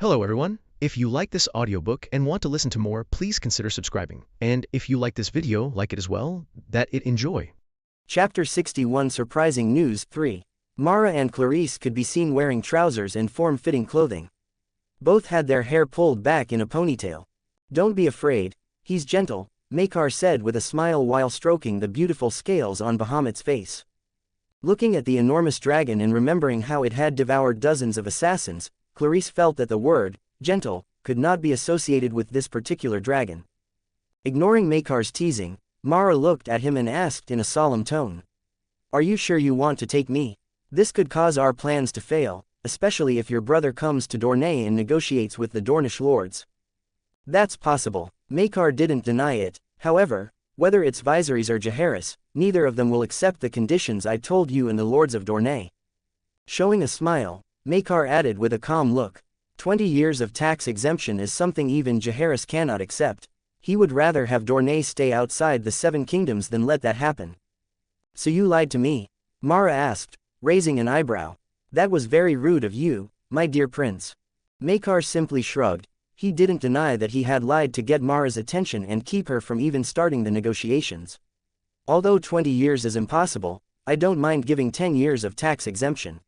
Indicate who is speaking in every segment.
Speaker 1: Hello everyone. If you like this audiobook and want to listen to more, please consider subscribing. And if you like this video, like it as well, enjoy.
Speaker 2: Chapter 61 Surprising News 3. Mara and Clarisse could be seen wearing trousers and form-fitting clothing. Both had their hair pulled back in a ponytail. "Don't be afraid, he's gentle," Maekar said with a smile while stroking the beautiful scales on Bahamut's face. Looking at the enormous dragon and remembering how it had devoured dozens of assassins, Clarisse felt that the word, gentle, could not be associated with this particular dragon. Ignoring Maekar's teasing, Mara looked at him and asked in a solemn tone. "Are you sure you want to take me? This could cause our plans to fail, especially if your brother comes to Dorne and negotiates with the Dornish lords." "That's possible." Maekar didn't deny it. "However, whether it's Viserys or Jaehaerys, neither of them will accept the conditions I told you and the lords of Dorne." Showing a smile, Maekar added with a calm look, 20 years of tax exemption is something even Jaehaerys cannot accept. He would rather have Dorne stay outside the Seven Kingdoms than let that happen." "So you lied to me?" Mara asked, raising an eyebrow. "That was very rude of you, my dear prince." Maekar simply shrugged. He didn't deny that he had lied to get Mara's attention and keep her from even starting the negotiations. "Although 20 years is impossible, I don't mind giving 10 years of tax exemption.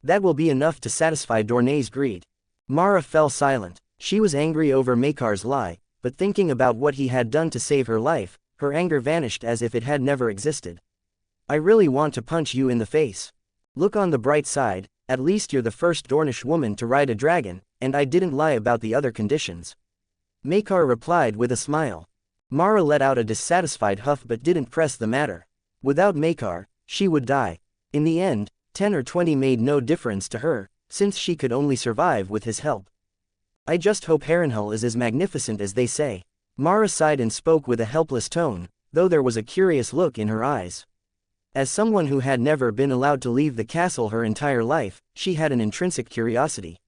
Speaker 2: That will be enough to satisfy Dorne's greed." Mara fell silent. She was angry over Maekar's lie, but thinking about what he had done to save her life, her anger vanished as if it had never existed. "I really want to punch you in the face. Look on the bright side, at least you're the first Dornish woman to ride a dragon, and I didn't lie about the other conditions." Maekar replied with a smile. Mara let out a dissatisfied huff but didn't press the matter. Without Maekar, she would die. In the end, 10 or 20 made no difference to her, since she could only survive with his help. "I just hope Harrenhal is as magnificent as they say." Mara sighed and spoke with a helpless tone, though there was a curious look in her eyes. As someone who had never been allowed to leave the castle her entire life, she had an intrinsic curiosity.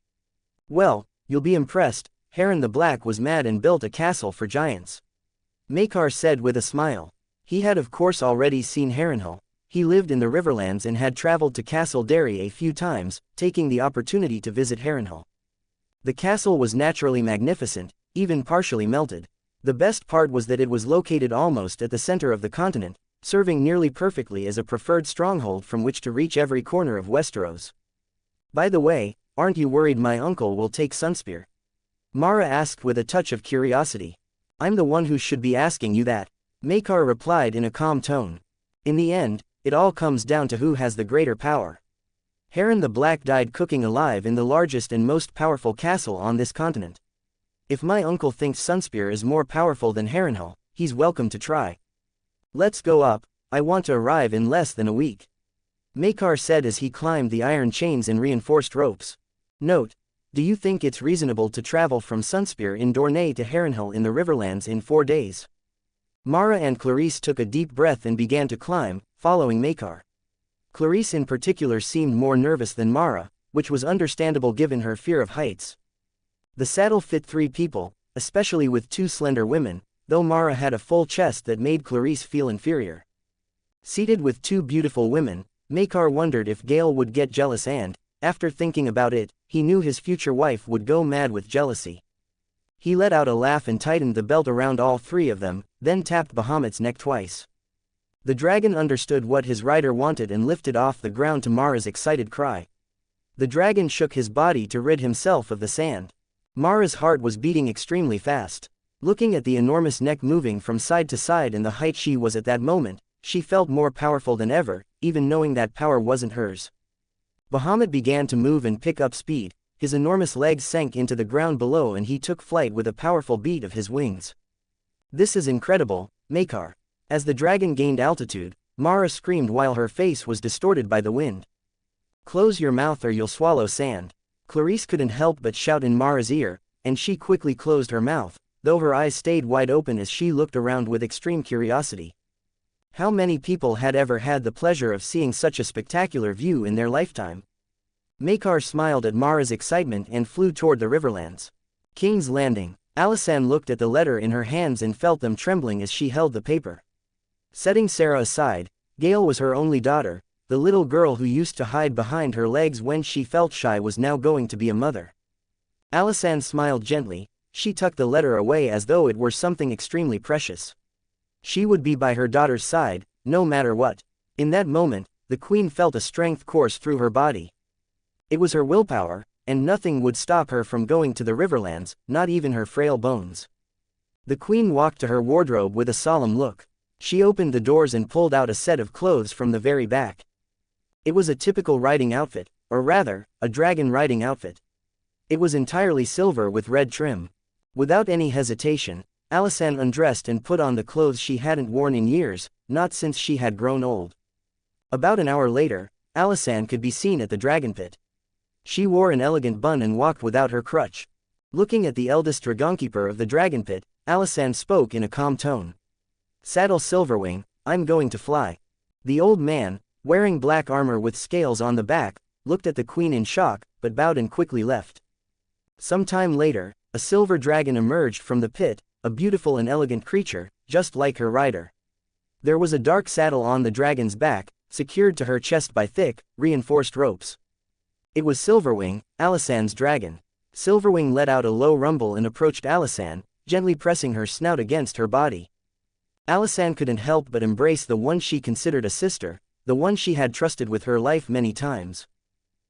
Speaker 2: "Well, you'll be impressed, Harren the Black was mad and built a castle for giants," Maekar said with a smile. He had of course already seen Harrenhal. He lived in the Riverlands and had traveled to Castle Derry a few times, taking the opportunity to visit Harrenhal. The castle was naturally magnificent, even partially melted. The best part was that it was located almost at the center of the continent, serving nearly perfectly as a preferred stronghold from which to reach every corner of Westeros. "By the way, aren't you worried my uncle will take Sunspear?" Mara asked with a touch of curiosity. "I'm the one who should be asking you that," Maekar replied in a calm tone. "In the end, it all comes down to who has the greater power. Harren the Black died cooking alive in the largest and most powerful castle on this continent. If my uncle thinks Sunspear is more powerful than Harrenhal, he's welcome to try. Let's go up, I want to arrive in less than a week," Maekar said as he climbed the iron chains and reinforced ropes. Note: do you think it's reasonable to travel from Sunspear in Dorne to Harrenhal in the Riverlands in 4 days? Mara and Clarisse took a deep breath and began to climb, following Maekar. Clarisse in particular seemed more nervous than Mara, which was understandable given her fear of heights. The saddle fit 3 people, especially with 2 slender women, though Mara had a full chest that made Clarisse feel inferior. Seated with 2 beautiful women, Maekar wondered if Gale would get jealous and, after thinking about it, he knew his future wife would go mad with jealousy. He let out a laugh and tightened the belt around all 3 of them, then tapped Bahamut's neck twice. The dragon understood what his rider wanted and lifted off the ground to Mara's excited cry. The dragon shook his body to rid himself of the sand. Mara's heart was beating extremely fast. Looking at the enormous neck moving from side to side and the height she was at that moment, she felt more powerful than ever, even knowing that power wasn't hers. Bahamut began to move and pick up speed. His enormous legs sank into the ground below and he took flight with a powerful beat of his wings. "This is incredible, Maekar." As the dragon gained altitude, Mara screamed while her face was distorted by the wind. "Close your mouth or you'll swallow sand." Clarisse couldn't help but shout in Mara's ear, and she quickly closed her mouth, though her eyes stayed wide open as she looked around with extreme curiosity. How many people had ever had the pleasure of seeing such a spectacular view in their lifetime? Maekar smiled at Mara's excitement and flew toward the Riverlands. King's Landing. Alysanne looked at the letter in her hands and felt them trembling as she held the paper. Setting Sarah aside, Gale was her only daughter. The little girl who used to hide behind her legs when she felt shy was now going to be a mother. Alysanne smiled gently. She tucked the letter away as though it were something extremely precious. She would be by her daughter's side, no matter what. In that moment, the queen felt a strength course through her body. It was her willpower, and nothing would stop her from going to the Riverlands, not even her frail bones. The queen walked to her wardrobe with a solemn look. She opened the doors and pulled out a set of clothes from the very back. It was a typical riding outfit, or rather, a dragon riding outfit. It was entirely silver with red trim. Without any hesitation, Alysanne undressed and put on the clothes she hadn't worn in years, not since she had grown old. About an hour later, Alysanne could be seen at the dragon pit. She wore an elegant bun and walked without her crutch. Looking at the eldest dragonkeeper of the dragon pit, Alysanne spoke in a calm tone. "Saddle Silverwing, I'm going to fly." The old man, wearing black armor with scales on the back, looked at the queen in shock, but bowed and quickly left. Some time later, a silver dragon emerged from the pit, a beautiful and elegant creature, just like her rider. There was a dark saddle on the dragon's back, secured to her chest by thick, reinforced ropes. It was Silverwing, Alysanne's dragon. Silverwing let out a low rumble and approached Alysanne, gently pressing her snout against her body. Alysanne couldn't help but embrace the one she considered a sister, the one she had trusted with her life many times.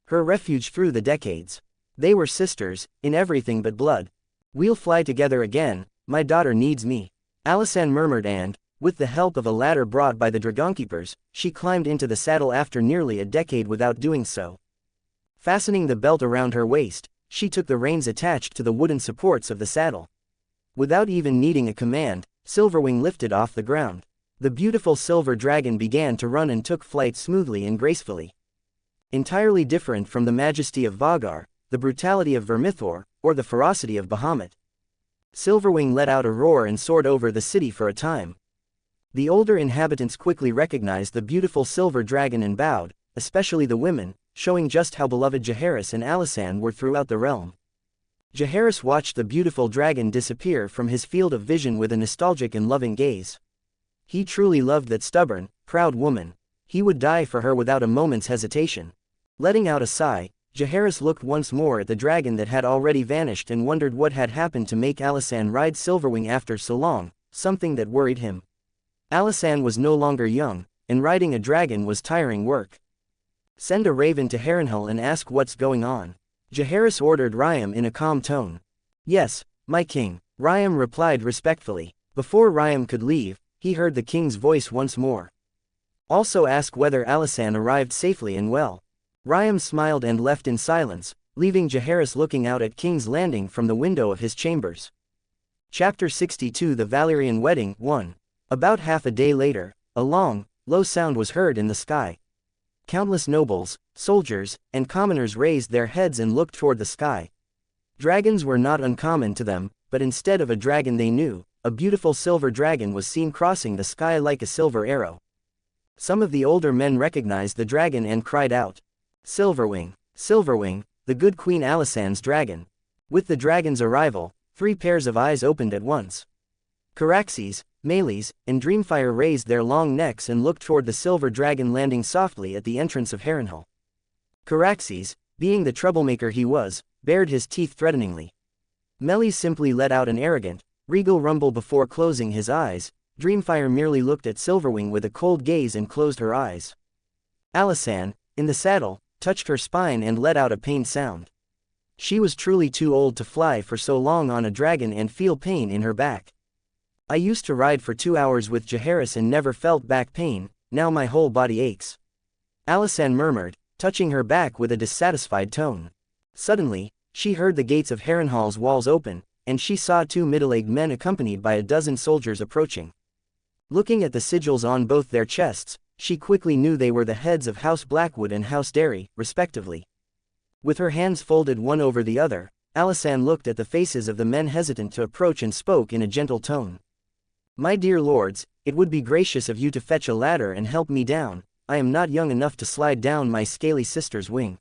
Speaker 2: Her refuge through the decades. They were sisters, in everything but blood. "We'll fly together again, my daughter needs me," Alysanne murmured and, with the help of a ladder brought by the dragonkeepers, she climbed into the saddle after nearly a decade without doing so. Fastening the belt around her waist, she took the reins attached to the wooden supports of the saddle. Without even needing a command, Silverwing lifted off the ground. The beautiful silver dragon began to run and took flight smoothly and gracefully. Entirely different from the majesty of Vhagar, the brutality of Vermithor, or the ferocity of Bahamut. Silverwing let out a roar and soared over the city for a time. The older inhabitants quickly recognized the beautiful silver dragon and bowed, especially the women, showing just how beloved Jaehaerys and Alysanne were throughout the realm. Jaehaerys watched the beautiful dragon disappear from his field of vision with a nostalgic and loving gaze. He truly loved that stubborn, proud woman. He would die for her without a moment's hesitation. Letting out a sigh, Jaehaerys looked once more at the dragon that had already vanished and wondered what had happened to make Alysanne ride Silverwing after so long, something that worried him. Alysanne was no longer young, and riding a dragon was tiring work. "Send a raven to Harrenhal and ask what's going on," Jaehaerys ordered Ryam in a calm tone. "Yes, my king," Ryam replied respectfully. Before Ryam could leave, he heard the king's voice once more. "Also ask whether Alysanne arrived safely and well." Ryam smiled and left in silence, leaving Jaehaerys looking out at King's Landing from the window of his chambers. Chapter 62 The Valyrian Wedding 1. About half a day later, a long, low sound was heard in the sky. Countless nobles, soldiers, and commoners raised their heads and looked toward the sky. Dragons were not uncommon to them, but instead of a dragon they knew, a beautiful silver dragon was seen crossing the sky like a silver arrow. Some of the older men recognized the dragon and cried out, "Silverwing, Silverwing, the good Queen Alysanne's dragon." With the dragon's arrival, 3 pairs of eyes opened at once. Caraxes, Meleys, and Dreamfire raised their long necks and looked toward the silver dragon landing softly at the entrance of Harrenhal. Caraxes, being the troublemaker he was, bared his teeth threateningly. Meleys simply let out an arrogant, regal rumble before closing his eyes. Dreamfire merely looked at Silverwing with a cold gaze and closed her eyes. Alysanne, in the saddle, touched her spine and let out a pained sound. She was truly too old to fly for so long on a dragon and feel pain in her back. "I used to ride for 2 hours with Jaehaerys and never felt back pain, now my whole body aches," Alysanne murmured, touching her back with a dissatisfied tone. Suddenly, she heard the gates of Harrenhal's walls open, and she saw 2 middle-aged men accompanied by a dozen soldiers approaching. Looking at the sigils on both their chests, she quickly knew they were the heads of House Blackwood and House Targaryen, respectively. With her hands folded one over the other, Alysanne looked at the faces of the men hesitant to approach and spoke in a gentle tone. "My dear lords, it would be gracious of you to fetch a ladder and help me down. I am not young enough to slide down my scaly sister's wing."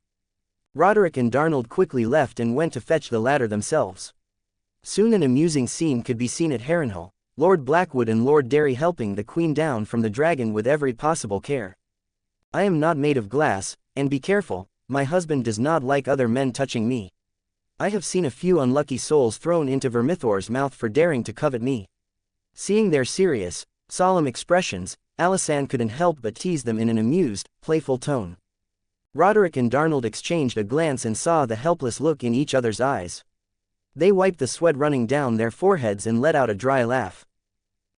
Speaker 2: Roderick and Darnold quickly left and went to fetch the ladder themselves. Soon an amusing scene could be seen at Harrenhal, Lord Blackwood and Lord Darry helping the queen down from the dragon with every possible care. "I am not made of glass, and be careful, my husband does not like other men touching me." I have seen a few unlucky souls thrown into Vermithor's mouth for daring to covet me. Seeing their serious, solemn expressions, Alysanne couldn't help but tease them in an amused, playful tone. Roderick and Darnold exchanged a glance and saw the helpless look in each other's eyes. They wiped the sweat running down their foreheads and let out a dry laugh.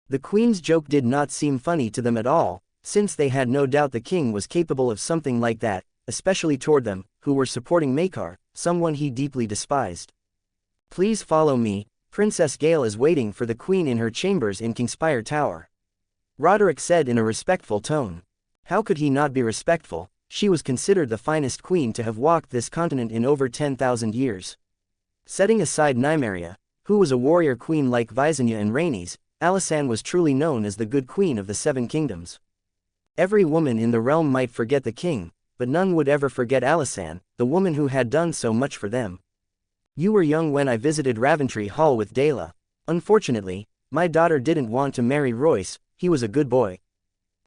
Speaker 2: The Queen's joke did not seem funny to them at all, since they had no doubt the king was capable of something like that, especially toward them, who were supporting Maekar, someone he deeply despised. Please follow me, Princess Gale is waiting for the Queen in her chambers in Kingspire Tower. Roderick said in a respectful tone. How could he not be respectful? She was considered the finest queen to have walked this continent in over 10,000 years. Setting aside Nymeria, who was a warrior queen like Visenya and Rhaenys, Alysanne was truly known as the good queen of the Seven Kingdoms. Every woman in the realm might forget the king, but none would ever forget Alysanne, the woman who had done so much for them. You were young when I visited Raventry Hall with Dela. Unfortunately, my daughter didn't want to marry Royce, he was a good boy.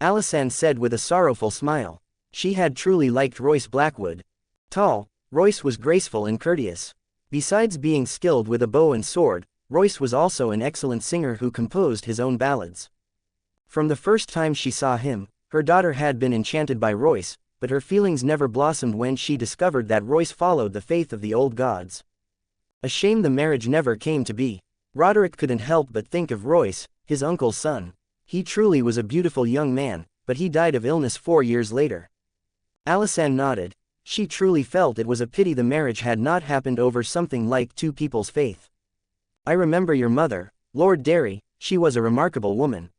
Speaker 2: Alysanne said with a sorrowful smile. She had truly liked Royce Blackwood. Tall, Royce was graceful and courteous. Besides being skilled with a bow and sword, Royce was also an excellent singer who composed his own ballads. From the first time she saw him, her daughter had been enchanted by Royce, but her feelings never blossomed when she discovered that Royce followed the faith of the old gods. A shame the marriage never came to be. Roderick couldn't help but think of Royce, his uncle's son. He truly was a beautiful young man, but he died of illness 4 years later. Alysanne nodded. She truly felt it was a pity the marriage had not happened over something like two people's faith. I remember your mother, Lord Derry, she was a remarkable woman.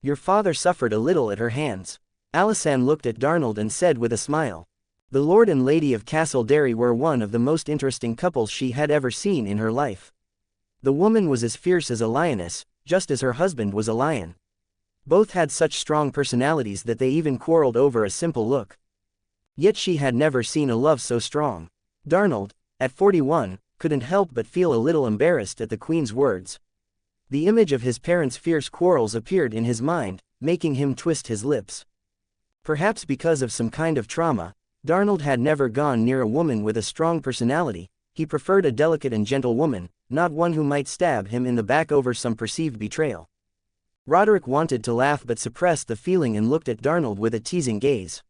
Speaker 2: Your father suffered a little at her hands. Alysanne looked at Darnold and said with a smile. The Lord and Lady of Castle Derry were one of the most interesting couples she had ever seen in her life. The woman was as fierce as a lioness, just as her husband was a lion. Both had such strong personalities that they even quarreled over a simple look. Yet she had never seen a love so strong. Darnold, at 41, couldn't help but feel a little embarrassed at the Queen's words. The image of his parents' fierce quarrels appeared in his mind, making him twist his lips. Perhaps because of some kind of trauma, Darnold had never gone near a woman with a strong personality. He preferred a delicate and gentle woman, not one who might stab him in the back over some perceived betrayal. Roderick wanted to laugh but suppressed the feeling and looked at Darnold with a teasing gaze.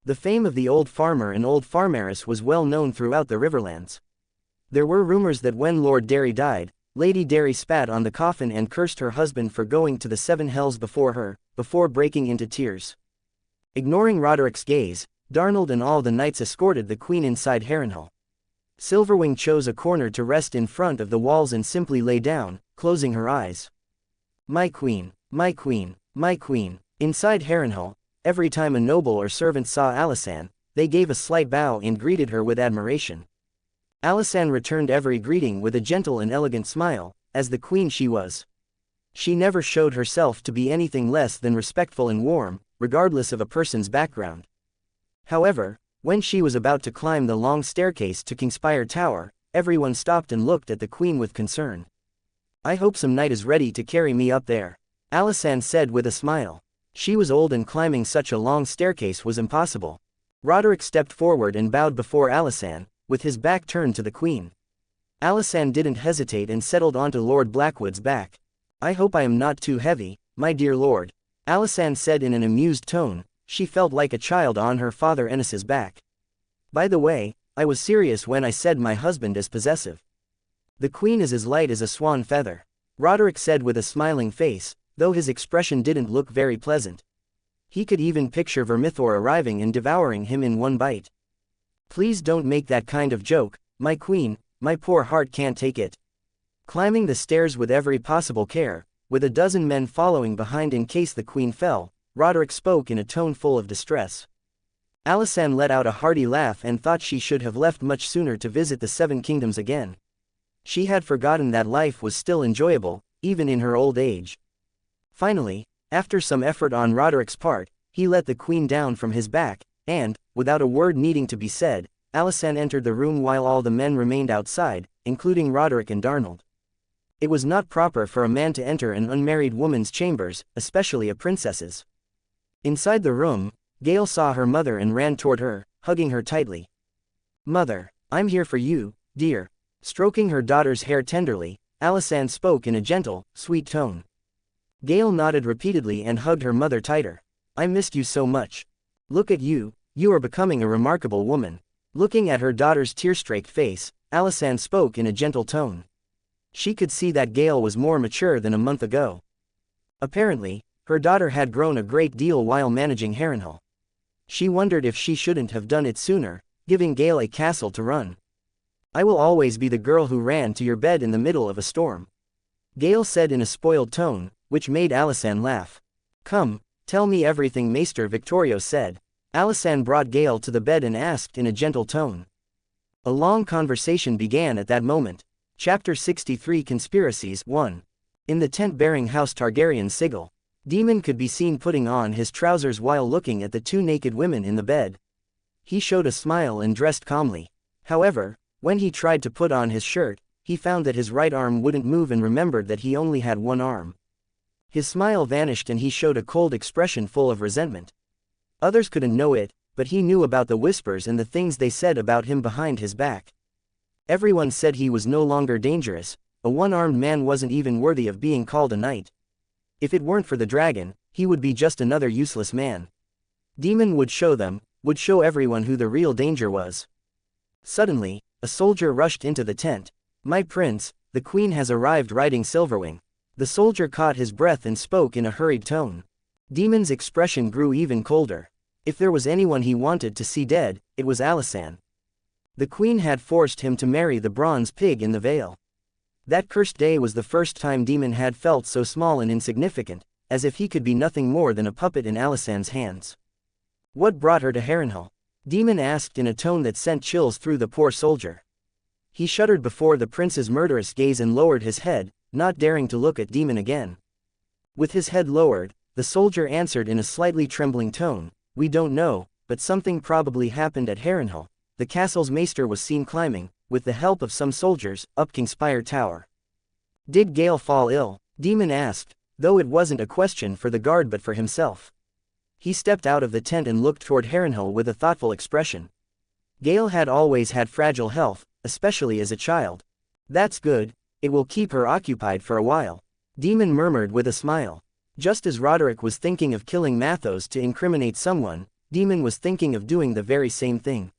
Speaker 2: The fame of the old farmer and old farmeress was well known throughout the Riverlands. There were rumors that when Lord Derry died, Lady Derry spat on the coffin and cursed her husband for going to the 7 hells before her, before breaking into tears. Ignoring Roderick's gaze, Darnold and all the knights escorted the Queen inside Harrenhal. Silverwing chose a corner to rest in front of the walls and simply lay down, closing her eyes. My queen, my queen, my queen. Inside Harrenhal, every time a noble or servant saw Alysanne, they gave a slight bow and greeted her with admiration. Alysanne returned every greeting with a gentle and elegant smile, as the queen she was. She never showed herself to be anything less than respectful and warm, regardless of a person's background. However, when she was about to climb the long staircase to Kingspire Tower, everyone stopped and looked at the Queen with concern. I hope some knight is ready to carry me up there, Alysanne said with a smile. She was old and climbing such a long staircase was impossible. Roderick stepped forward and bowed before Alysanne, with his back turned to the Queen. Alysanne didn't hesitate and settled onto Lord Blackwood's back. I hope I am not too heavy, my dear lord, Alysanne said in an amused tone. She felt like a child on her father Ennis's back. By the way, I was serious when I said my husband is possessive. The Queen is as light as a swan feather, Roderick said with a smiling face, though his expression didn't look very pleasant. He could even picture Vermithor arriving and devouring him in one bite. Please don't make that kind of joke, my queen, my poor heart can't take it. Climbing the stairs with every possible care, with a dozen men following behind in case the Queen fell, Roderick spoke in a tone full of distress. Alysanne let out a hearty laugh and thought she should have left much sooner to visit the 7 kingdoms again. She had forgotten that life was still enjoyable, even in her old age. Finally, after some effort on Roderick's part, he let the Queen down from his back, and, without a word needing to be said, Alysanne entered the room while all the men remained outside, including Roderick and Darnold. It was not proper for a man to enter an unmarried woman's chambers, especially a princess's. Inside the room, Gale saw her mother and ran toward her, hugging her tightly. Mother, I'm here for you, dear. Stroking her daughter's hair tenderly, Alysanne spoke in a gentle, sweet tone. Gale nodded repeatedly and hugged her mother tighter. I missed you so much. Look at you, you are becoming a remarkable woman. Looking at her daughter's tear-streaked face, Alysanne spoke in a gentle tone. She could see that Gale was more mature than a month ago. Apparently, her daughter had grown a great deal while managing Harrenhal. She wondered if she shouldn't have done it sooner, giving Gale a castle to run. I will always be the girl who ran to your bed in the middle of a storm. Gale said in a spoiled tone, which made Alysanne laugh. Come, tell me everything, Maester Victorio said. Alysanne brought Gale to the bed and asked in a gentle tone. A long conversation began at that moment. Chapter 63 Conspiracies 1. In the tent bearing House Targaryen sigil, Daemon could be seen putting on his trousers while looking at the two naked women in the bed. He showed a smile and dressed calmly. However, when he tried to put on his shirt, he found that his right arm wouldn't move and remembered that he only had one arm. His smile vanished and he showed a cold expression full of resentment. Others couldn't know it, but he knew about the whispers and the things they said about him behind his back. Everyone said he was no longer dangerous, a one-armed man wasn't even worthy of being called a knight. If it weren't for the dragon, he would be just another useless man. Daemon would show them, would show everyone who the real danger was. Suddenly, a soldier rushed into the tent. My prince, the queen has arrived riding Silverwing. The soldier caught his breath and spoke in a hurried tone. Daemon's expression grew even colder. If there was anyone he wanted to see dead, it was Alysanne. The queen had forced him to marry the bronze pig in the Vale. That cursed day was the first time Daemon had felt so small and insignificant, as if he could be nothing more than a puppet in Alysanne's hands. What brought her to Harrenhal? Daemon asked in a tone that sent chills through the poor soldier. He shuddered before the prince's murderous gaze and lowered his head, not daring to look at Daemon again. With his head lowered, the soldier answered in a slightly trembling tone, We don't know, but something probably happened at Harrenhal. The castle's maester was seen climbing, with the help of some soldiers, up Kingspire Tower. Did Gale fall ill? Daemon asked, though it wasn't a question for the guard but for himself. He stepped out of the tent and looked toward Harrenhal with a thoughtful expression. Gale had always had fragile health, especially as a child. That's good, it will keep her occupied for a while. Daemon murmured with a smile. Just as Roderick was thinking of killing Mathos to incriminate someone, Daemon was thinking of doing the very same thing.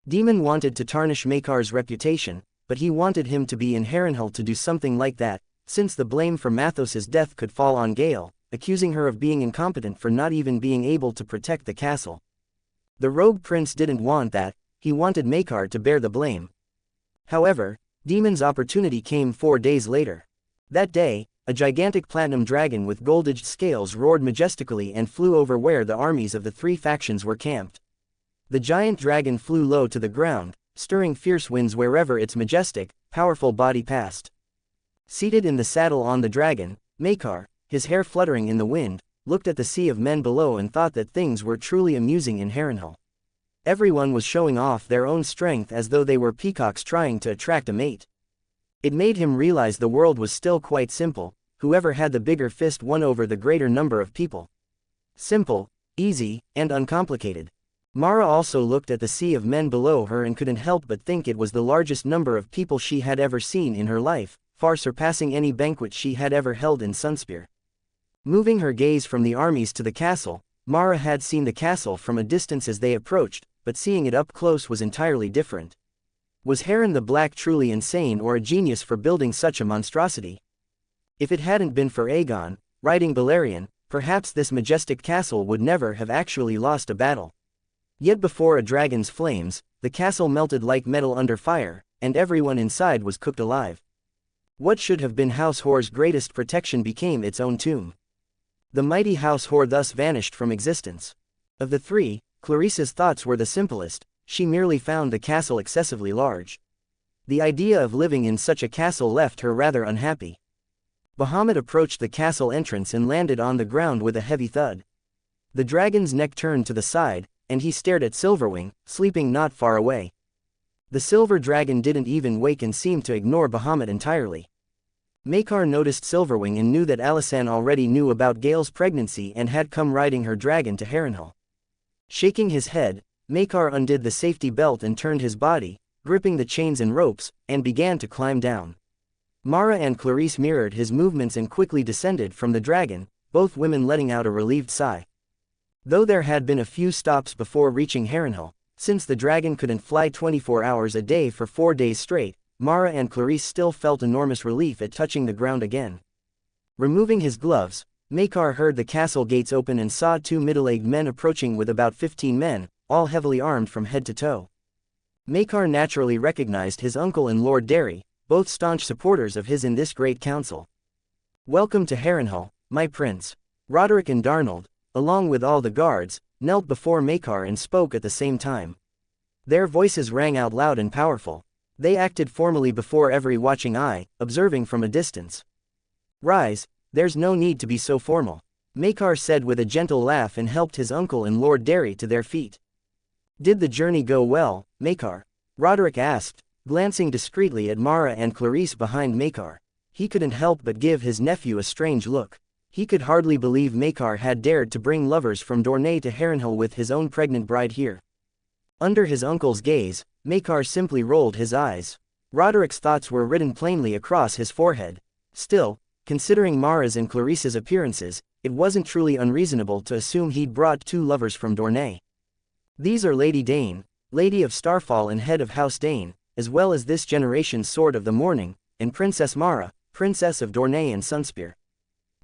Speaker 2: Daemon wanted to tarnish Maekar's reputation, but he wanted him to be in Harrenhal to do something like that, since the blame for Mathos's death could fall on Gale, accusing her of being incompetent for not even being able to protect the castle. The rogue prince didn't want that, he wanted Maekar to bear the blame. However, Daemon's opportunity came 4 days later. That day, a gigantic platinum dragon with gold-edged scales roared majestically and flew over where the armies of the three factions were camped. The giant dragon flew low to the ground, stirring fierce winds wherever its majestic, powerful body passed. Seated in the saddle on the dragon, Maekar, his hair fluttering in the wind, looked at the sea of men below and thought that things were truly amusing in Harrenhal. Everyone was showing off their own strength as though they were peacocks trying to attract a mate. It made him realize the world was still quite simple, whoever had the bigger fist won over the greater number of people. Simple, easy, and uncomplicated. Mara also looked at the sea of men below her and couldn't help but think it was the largest number of people she had ever seen in her life, far surpassing any banquet she had ever held in Sunspear. Moving her gaze from the armies to the castle, Mara had seen the castle from a distance as they approached, but seeing it up close was entirely different. Was Harren the Black truly insane or a genius for building such a monstrosity? If it hadn't been for Aegon, riding Balerion, perhaps this majestic castle would never have actually lost a battle. Yet before a dragon's flames, the castle melted like metal under fire, and everyone inside was cooked alive. What should have been House Hoar's greatest protection became its own tomb. The mighty House Hoar thus vanished from existence. Of the three, Clarissa's thoughts were the simplest, she merely found the castle excessively large. The idea of living in such a castle left her rather unhappy. Bahamut approached the castle entrance and landed on the ground with a heavy thud. The dragon's neck turned to the side, and he stared at Silverwing, sleeping not far away. The silver dragon didn't even wake and seemed to ignore Bahamut entirely. Maekar noticed Silverwing and knew that Alysanne already knew about Gale's pregnancy and had come riding her dragon to Harrenhal. Shaking his head, Maekar undid the safety belt and turned his body, gripping the chains and ropes, and began to climb down. Mara and Clarisse mirrored his movements and quickly descended from the dragon, both women letting out a relieved sigh. Though there had been a few stops before reaching Harrenhal, since the dragon couldn't fly 24 hours a day for 4 days straight, Mara and Clarisse still felt enormous relief at touching the ground again. Removing his gloves, Maekar heard the castle gates open and saw 2 middle-aged men approaching with about 15 men, all heavily armed from head to toe. Maekar naturally recognized his uncle and Lord Derry, both staunch supporters of his in this great council. "Welcome to Harrenhal, my prince." Roderick and Darnold, along with all the guards, knelt before Maekar and spoke at the same time. Their voices rang out loud and powerful. They acted formally before every watching eye, observing from a distance. "Rise, there's no need to be so formal," Maekar said with a gentle laugh and helped his uncle and Lord Derry to their feet. "Did the journey go well, Maekar?" Roderick asked, glancing discreetly at Mara and Clarisse behind Maekar. He couldn't help but give his nephew a strange look. He could hardly believe Maekar had dared to bring lovers from Dorne to Harrenhal with his own pregnant bride here. Under his uncle's gaze, Maekar simply rolled his eyes. Roderick's thoughts were written plainly across his forehead. Still, considering Mara's and Clarisse's appearances, it wasn't truly unreasonable to assume he'd brought 2 lovers from Dorne. These are Lady Dane, Lady of Starfall and head of House Dane, as well as this generation's Sword of the Morning, and Princess Mara, Princess of Dorne and Sunspear.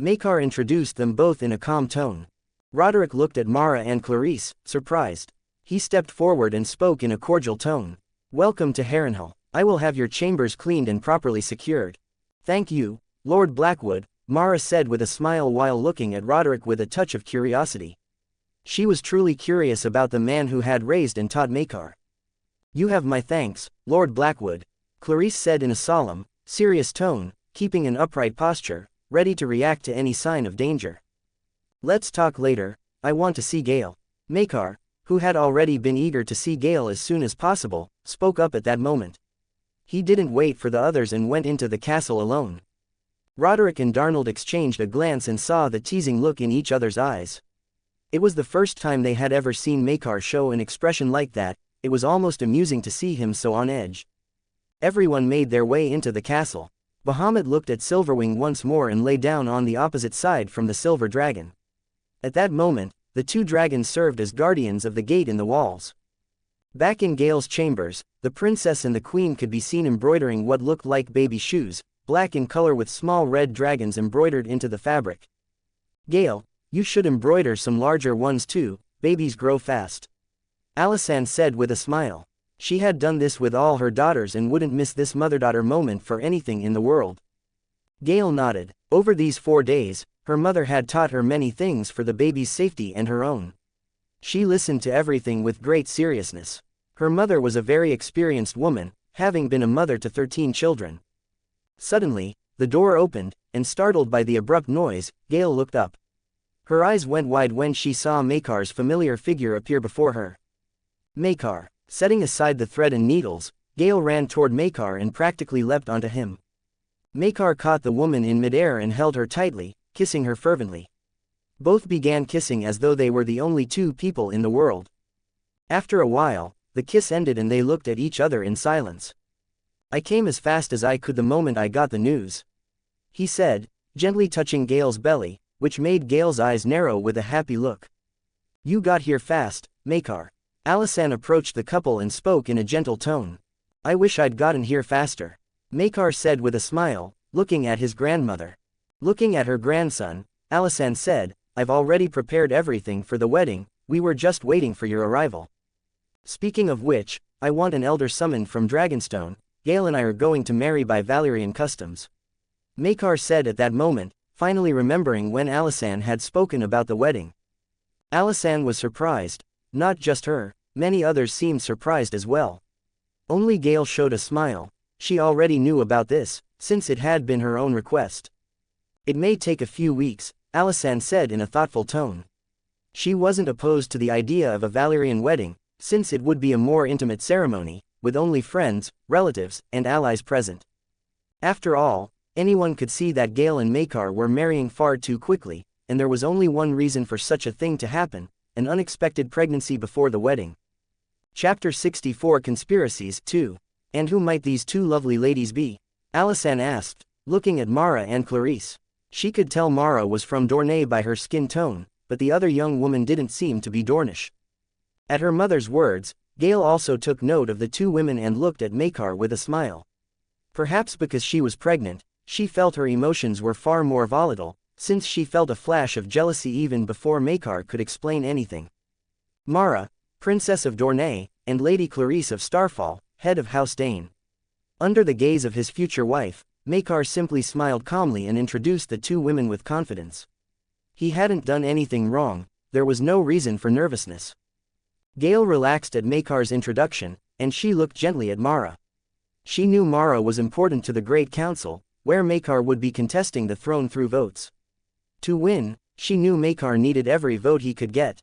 Speaker 2: Maekar introduced them both in a calm tone. Roderick looked at Mara and Clarisse, surprised. He stepped forward and spoke in a cordial tone. "Welcome to Harrenhal. I will have your chambers cleaned and properly secured." "Thank you, Lord Blackwood," Mara said with a smile while looking at Roderick with a touch of curiosity. She was truly curious about the man who had raised and taught Maekar. "You have my thanks, Lord Blackwood," Clarisse said in a solemn, serious tone, keeping an upright posture, ready to react to any sign of danger. "Let's talk later, I want to see Gale." Maekar, who had already been eager to see Gale as soon as possible, spoke up at that moment. He didn't wait for the others and went into the castle alone. Roderick and Darnold exchanged a glance and saw the teasing look in each other's eyes. It was the first time they had ever seen Maekar show an expression like that. It was almost amusing to see him so on edge. Everyone made their way into the castle. Bahamut looked at Silverwing once more and lay down on the opposite side from the silver dragon. At that moment, the 2 dragons served as guardians of the gate in the walls. Back in Gale's chambers, the princess and the queen could be seen embroidering what looked like baby shoes, black in color with small red dragons embroidered into the fabric. "Gale, you should embroider some larger ones too, babies grow fast," Alysanne said with a smile. She had done this with all her daughters and wouldn't miss this mother-daughter moment for anything in the world. Gale nodded. Over these 4 days, her mother had taught her many things for the baby's safety and her own. She listened to everything with great seriousness. Her mother was a very experienced woman, having been a mother to 13 children. Suddenly, the door opened, and startled by the abrupt noise, Gale looked up. Her eyes went wide when she saw Maekar's familiar figure appear before her. Maekar. Setting aside the thread and needles, Gale ran toward Maekar and practically leapt onto him. Maekar caught the woman in midair and held her tightly, kissing her fervently. Both began kissing as though they were the only 2 people in the world. After a while, the kiss ended and they looked at each other in silence. "I came as fast as I could the moment I got the news," he said, gently touching Gale's belly, which made Gale's eyes narrow with a happy look. "You got here fast, Maekar." Alysanne approached the couple and spoke in a gentle tone. "I wish I'd gotten here faster," Maekar said with a smile, looking at his grandmother. Looking at her grandson, Alysanne said, "I've already prepared everything for the wedding, we were just waiting for your arrival. Speaking of which, I want an elder summoned from Dragonstone. Gale and I are going to marry by Valyrian customs," Maekar said at that moment, finally remembering when Alysanne had spoken about the wedding. Alysanne was surprised. Not just her, many others seemed surprised as well. Only Gale showed a smile. She already knew about this, since it had been her own request. "It may take a few weeks," Alysanne said in a thoughtful tone. She wasn't opposed to the idea of a Valyrian wedding, since it would be a more intimate ceremony, with only friends, relatives, and allies present. After all, anyone could see that Gale and Maekar were marrying far too quickly, and there was only one reason for such a thing to happen: an unexpected pregnancy before the wedding. Chapter 64 Conspiracies 2. And who might these two lovely ladies be? Alysanne asked, looking at Mara and Clarisse. She could tell Mara was from Dorne by her skin tone, but the other young woman didn't seem to be Dornish. At her mother's words, Gale also took note of the two women and looked at Maekar with a smile. Perhaps because she was pregnant, she felt her emotions were far more volatile, since she felt a flash of jealousy even before Maekar could explain anything. Mara, Princess of Dorne, and Lady Clarisse of Starfall, head of House Dane. Under the gaze of his future wife, Maekar simply smiled calmly and introduced the two women with confidence. He hadn't done anything wrong, there was no reason for nervousness. Gale relaxed at Maekar's introduction, and she looked gently at Mara. She knew Mara was important to the Great Council, where Maekar would be contesting the throne through votes. To win, she knew Maekar needed every vote he could get.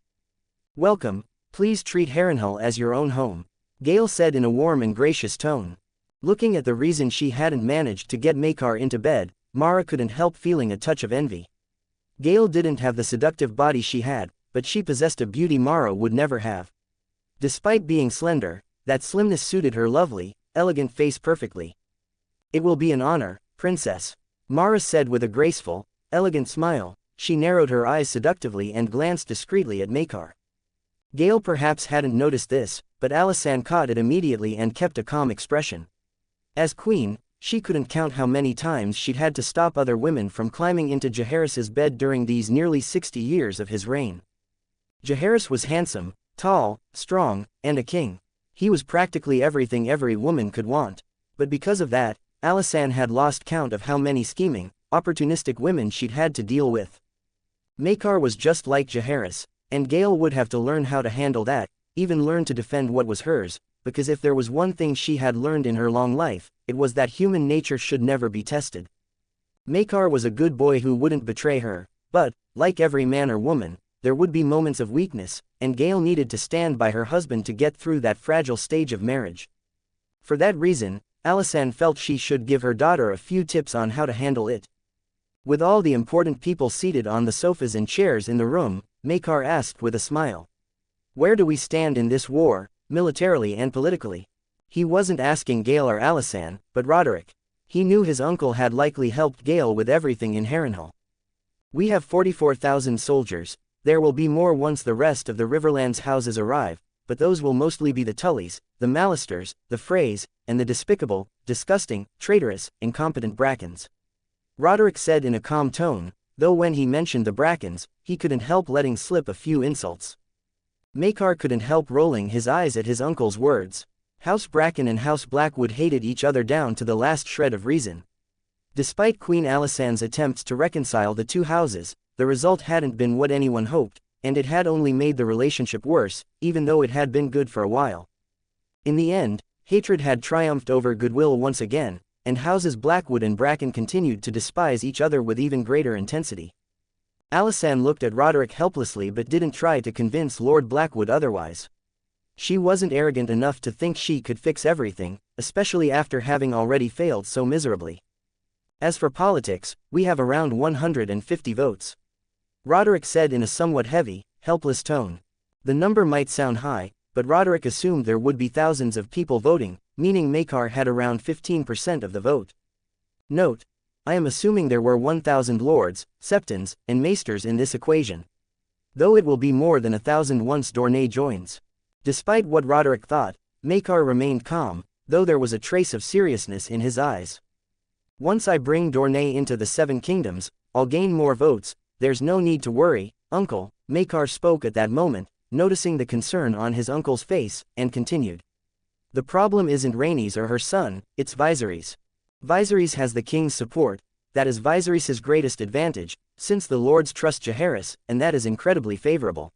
Speaker 2: "Welcome, please treat Harrenhal as your own home," Gale said in a warm and gracious tone. Looking at the reason she hadn't managed to get Maekar into bed, Mara couldn't help feeling a touch of envy. Gale didn't have the seductive body she had, but she possessed a beauty Mara would never have. Despite being slender, that slimness suited her lovely, elegant face perfectly. "It will be an honor, Princess," Mara said with a graceful, elegant smile. She narrowed her eyes seductively and glanced discreetly at Maekar. Gale perhaps hadn't noticed this, but Alysanne caught it immediately and kept a calm expression. As queen, she couldn't count how many times she'd had to stop other women from climbing into Jaehaerys' bed during these nearly 60 years of his reign. Jaehaerys was handsome, tall, strong, and a king. He was practically everything every woman could want. But because of that, Alysanne had lost count of how many scheming, opportunistic women she'd had to deal with. Maekar was just like Jaehaerys, and Gale would have to learn how to handle that, even learn to defend what was hers, because if there was one thing she had learned in her long life, it was that human nature should never be tested. Maekar was a good boy who wouldn't betray her, but, like every man or woman, there would be moments of weakness, and Gale needed to stand by her husband to get through that fragile stage of marriage. For that reason, Alysanne felt she should give her daughter a few tips on how to handle it. With all the important people seated on the sofas and chairs in the room, Maekar asked with a smile. "Where do we stand in this war, militarily and politically?" He wasn't asking Gale or Alysanne, but Roderick. He knew his uncle had likely helped Gale with everything in Harrenhal. "We have 44,000 soldiers. There will be more once the rest of the Riverlands houses arrive, but those will mostly be the Tullys, the Mallisters, the Freys, and the despicable, disgusting, traitorous, incompetent Brackens," Roderick said in a calm tone, though when he mentioned the Brackens, he couldn't help letting slip a few insults. Maekar couldn't help rolling his eyes at his uncle's words. House Bracken and House Blackwood hated each other down to the last shred of reason. Despite Queen Alysanne's attempts to reconcile the two houses, the result hadn't been what anyone hoped, and it had only made the relationship worse, even though it had been good for a while. In the end, hatred had triumphed over goodwill once again, and houses Blackwood and Bracken continued to despise each other with even greater intensity. Alysanne looked at Roderick helplessly but didn't try to convince Lord Blackwood otherwise. She wasn't arrogant enough to think she could fix everything, especially after having already failed so miserably. "As for politics, we have around 150 votes," Roderick said in a somewhat heavy, helpless tone. The number might sound high, but Roderick assumed there would be thousands of people voting, meaning Maekar had around 15% of the vote. Note: I am assuming there were 1,000 lords, septons, and maesters in this equation. Though it will be more than 1,000 once Dorne joins. Despite what Roderick thought, Maekar remained calm, though there was a trace of seriousness in his eyes. "Once I bring Dorne into the Seven Kingdoms, I'll gain more votes. There's no need to worry, uncle," Maekar spoke at that moment, noticing the concern on his uncle's face, and continued. "The problem isn't Rhaenys or her son, it's Viserys. Viserys has the king's support. That is Viserys' greatest advantage, since the lords trust Jaehaerys, and that is incredibly favorable.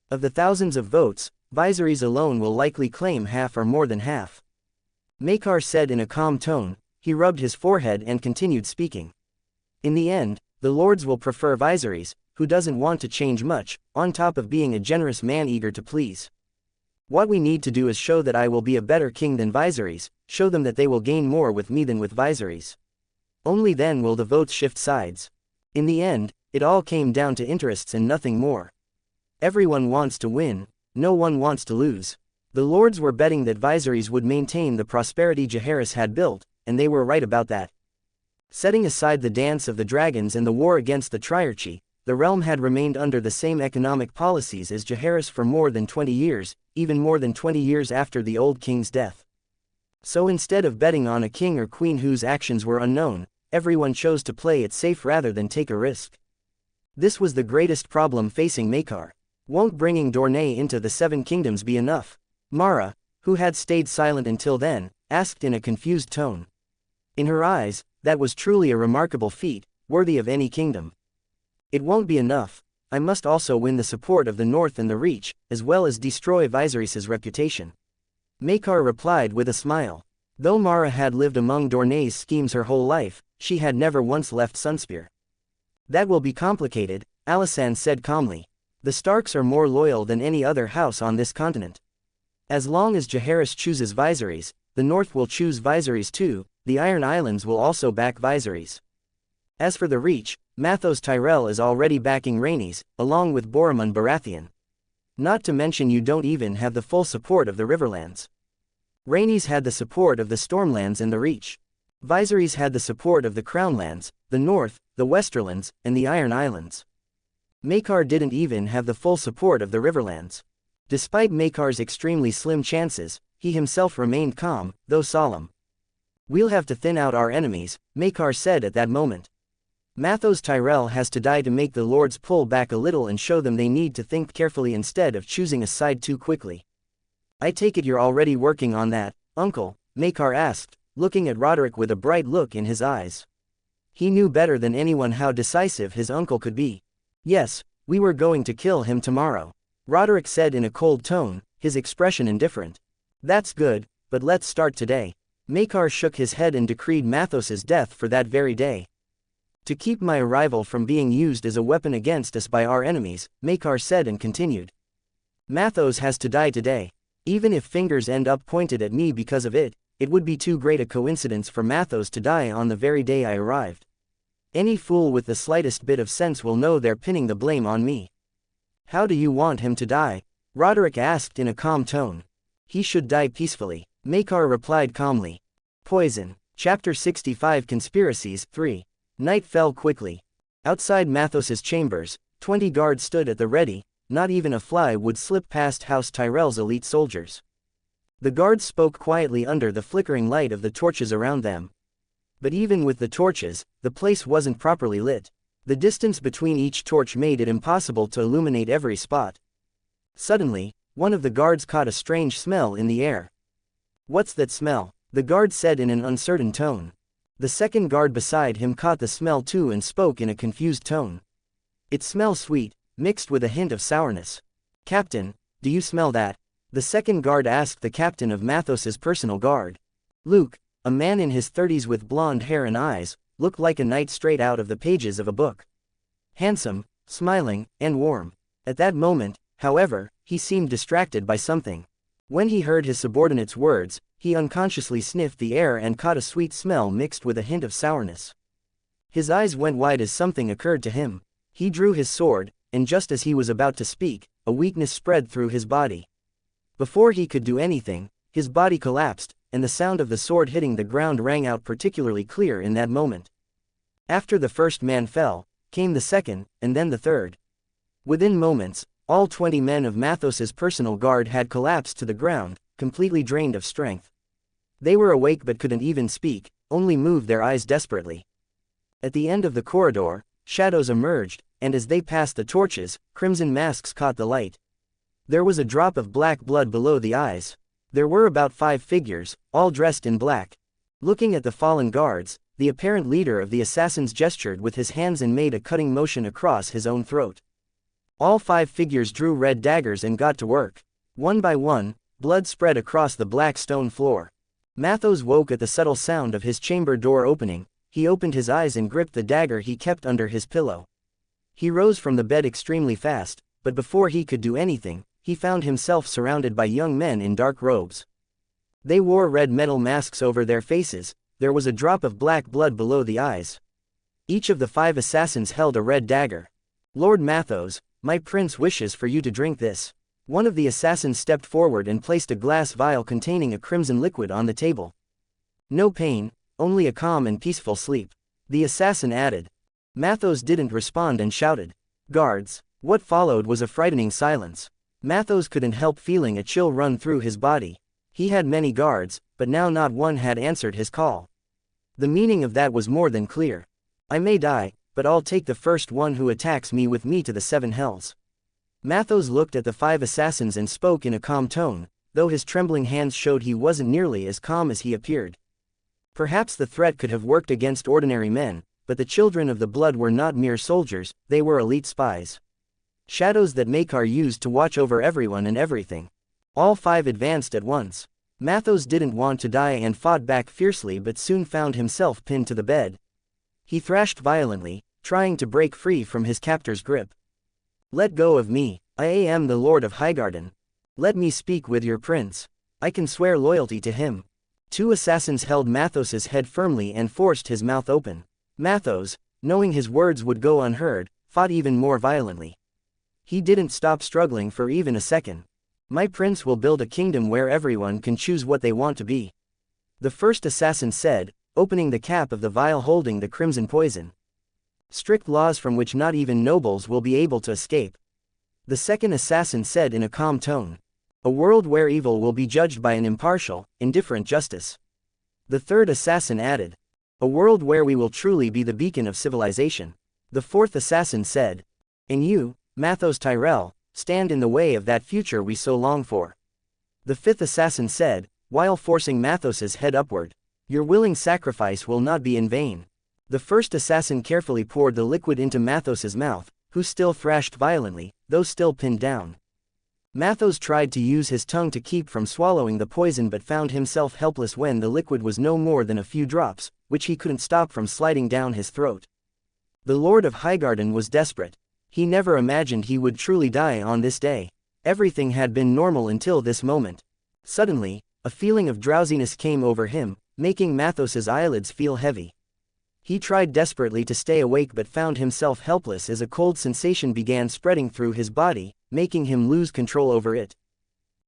Speaker 2: Of the thousands of votes, Viserys alone will likely claim half or more than half," Maekar said in a calm tone. He rubbed his forehead and continued speaking. "In the end, the lords will prefer Viserys, who doesn't want to change much, on top of being a generous man eager to please. What we need to do is show that I will be a better king than Viserys, show them that they will gain more with me than with Viserys. Only then will the votes shift sides. In the end, it all came down to interests and nothing more. Everyone wants to win, no one wants to lose." The lords were betting that Viserys would maintain the prosperity Jaehaerys had built, and they were right about that. Setting aside the dance of the dragons and the war against the Triarchy, the realm had remained under the same economic policies as Jaehaerys for more than 20 years, even more than 20 years after the old king's death. So instead of betting on a king or queen whose actions were unknown, everyone chose to play it safe rather than take a risk. This was the greatest problem facing Maekar. Won't bringing Dorne into the Seven Kingdoms be enough? Mara, who had stayed silent until then, asked in a confused tone. In her eyes, that was truly a remarkable feat, worthy of any kingdom. It won't be enough. I must also win the support of the North and the Reach, as well as destroy Viserys' reputation. Maekar replied with a smile. Though Mara had lived among Dorne's schemes her whole life, she had never once left Sunspear. That will be complicated, Alysanne said calmly. The Starks are more loyal than any other house on this continent. As long as Jaehaerys chooses Viserys, the North will choose Viserys too. The Iron Islands will also back Viserys. As for the Reach, Mathos Tyrell is already backing Rhaenys, along with Boromund Baratheon. Not to mention you don't even have the full support of the Riverlands. Rhaenys had the support of the Stormlands and the Reach. Viserys had the support of the Crownlands, the North, the Westerlands, and the Iron Islands. Maekar didn't even have the full support of the Riverlands. Despite Maekar's extremely slim chances, he himself remained calm, though solemn. We'll have to thin out our enemies, Maekar said at that moment. Mathos Tyrell has to die to make the lords pull back a little and show them they need to think carefully instead of choosing a side too quickly. I take it you're already working on that, Uncle, Maekar asked, looking at Roderick with a bright look in his eyes. He knew better than anyone how decisive his uncle could be. Yes, we were going to kill him tomorrow, Roderick said in a cold tone, his expression indifferent. That's good, but let's start today. Maekar shook his head and decreed Mathos's death for that very day. To keep my arrival from being used as a weapon against us by our enemies, Maekar said and continued. Mathos has to die today. Even if fingers end up pointed at me because of it, it would be too great a coincidence for Mathos to die on the very day I arrived. Any fool with the slightest bit of sense will know they're pinning the blame on me. How do you want him to die? Roderick asked in a calm tone. He should die peacefully, Maekar replied calmly. Poison. Chapter 65 Conspiracies 3. Night fell quickly. Outside Mathos's chambers, 20 guards stood at the ready, not even a fly would slip past House Tyrell's elite soldiers. The guards spoke quietly under the flickering light of the torches around them. But even with the torches, the place wasn't properly lit. The distance between each torch made it impossible to illuminate every spot. Suddenly, one of the guards caught a strange smell in the air. What's that smell? The guard said in an uncertain tone. The second guard beside him caught the smell too and spoke in a confused tone. It smells sweet, mixed with a hint of sourness. Captain, do you smell that? The second guard asked the captain of Mathos's personal guard. Luke, a man in his 30s with blonde hair and eyes, looked like a knight straight out of the pages of a book. Handsome, smiling, and warm. At that moment, however, he seemed distracted by something. When he heard his subordinate's words, he unconsciously sniffed the air and caught a sweet smell mixed with a hint of sourness. His eyes went wide as something occurred to him. He drew his sword, and just as he was about to speak, a weakness spread through his body. Before he could do anything, his body collapsed, and the sound of the sword hitting the ground rang out particularly clear in that moment. After the first man fell, came the second, and then the third. Within moments, all 20 men of Mathos's personal guard had collapsed to the ground, completely drained of strength. They were awake but couldn't even speak, only moved their eyes desperately. At the end of the corridor, shadows emerged, and as they passed the torches, crimson masks caught the light. There was a drop of black blood below the eyes. There were about 5 figures, all dressed in black. Looking at the fallen guards, the apparent leader of the assassins gestured with his hands and made a cutting motion across his own throat. All 5 figures drew red daggers and got to work. One by one, blood spread across the black stone floor. Mathos woke at the subtle sound of his chamber door opening. He opened his eyes and gripped the dagger he kept under his pillow. He rose from the bed extremely fast, but before he could do anything, he found himself surrounded by young men in dark robes. They wore red metal masks over their faces. There was a drop of black blood below the eyes. Each of the 5 assassins held a red dagger. Lord Mathos, my prince wishes for you to drink this. One of the assassins stepped forward and placed a glass vial containing a crimson liquid on the table. No pain, only a calm and peaceful sleep, the assassin added. Mathos didn't respond and shouted, "Guards!" What followed was a frightening silence. Mathos couldn't help feeling a chill run through his body. He had many guards, but now not one had answered his call. The meaning of that was more than clear. I may die, but I'll take the first one who attacks me with me to the 7 hells. Mathos looked at the 5 assassins and spoke in a calm tone, though his trembling hands showed he wasn't nearly as calm as he appeared. Perhaps the threat could have worked against ordinary men, but the children of the blood were not mere soldiers, they were elite spies. Shadows that Maekar used to watch over everyone and everything. All 5 advanced at once. Mathos didn't want to die and fought back fiercely but soon found himself pinned to the bed. He thrashed violently, trying to break free from his captor's grip. "Let go of me, I am the Lord of Highgarden. Let me speak with your prince. I can swear loyalty to him." 2 assassins held Mathos's head firmly and forced his mouth open. Mathos, knowing his words would go unheard, fought even more violently. He didn't stop struggling for even a second. "My prince will build a kingdom where everyone can choose what they want to be," the first assassin said, opening the cap of the vial holding the crimson poison. "Strict laws from which not even nobles will be able to escape," the second assassin said in a calm tone. "A world where evil will be judged by an impartial, indifferent justice," the third assassin added. "A world where we will truly be the beacon of civilization," the fourth assassin said. "And you, Mathos Tyrell, stand in the way of that future we so long for," the fifth assassin said, while forcing Mathos's head upward. "Your willing sacrifice will not be in vain." The first assassin carefully poured the liquid into Mathos's mouth, who still thrashed violently, though still pinned down. Mathos tried to use his tongue to keep from swallowing the poison but found himself helpless when the liquid was no more than a few drops, which he couldn't stop from sliding down his throat. The Lord of Highgarden was desperate. He never imagined he would truly die on this day. Everything had been normal until this moment. Suddenly, a feeling of drowsiness came over him, making Mathos's eyelids feel heavy. He tried desperately to stay awake but found himself helpless as a cold sensation began spreading through his body, making him lose control over it.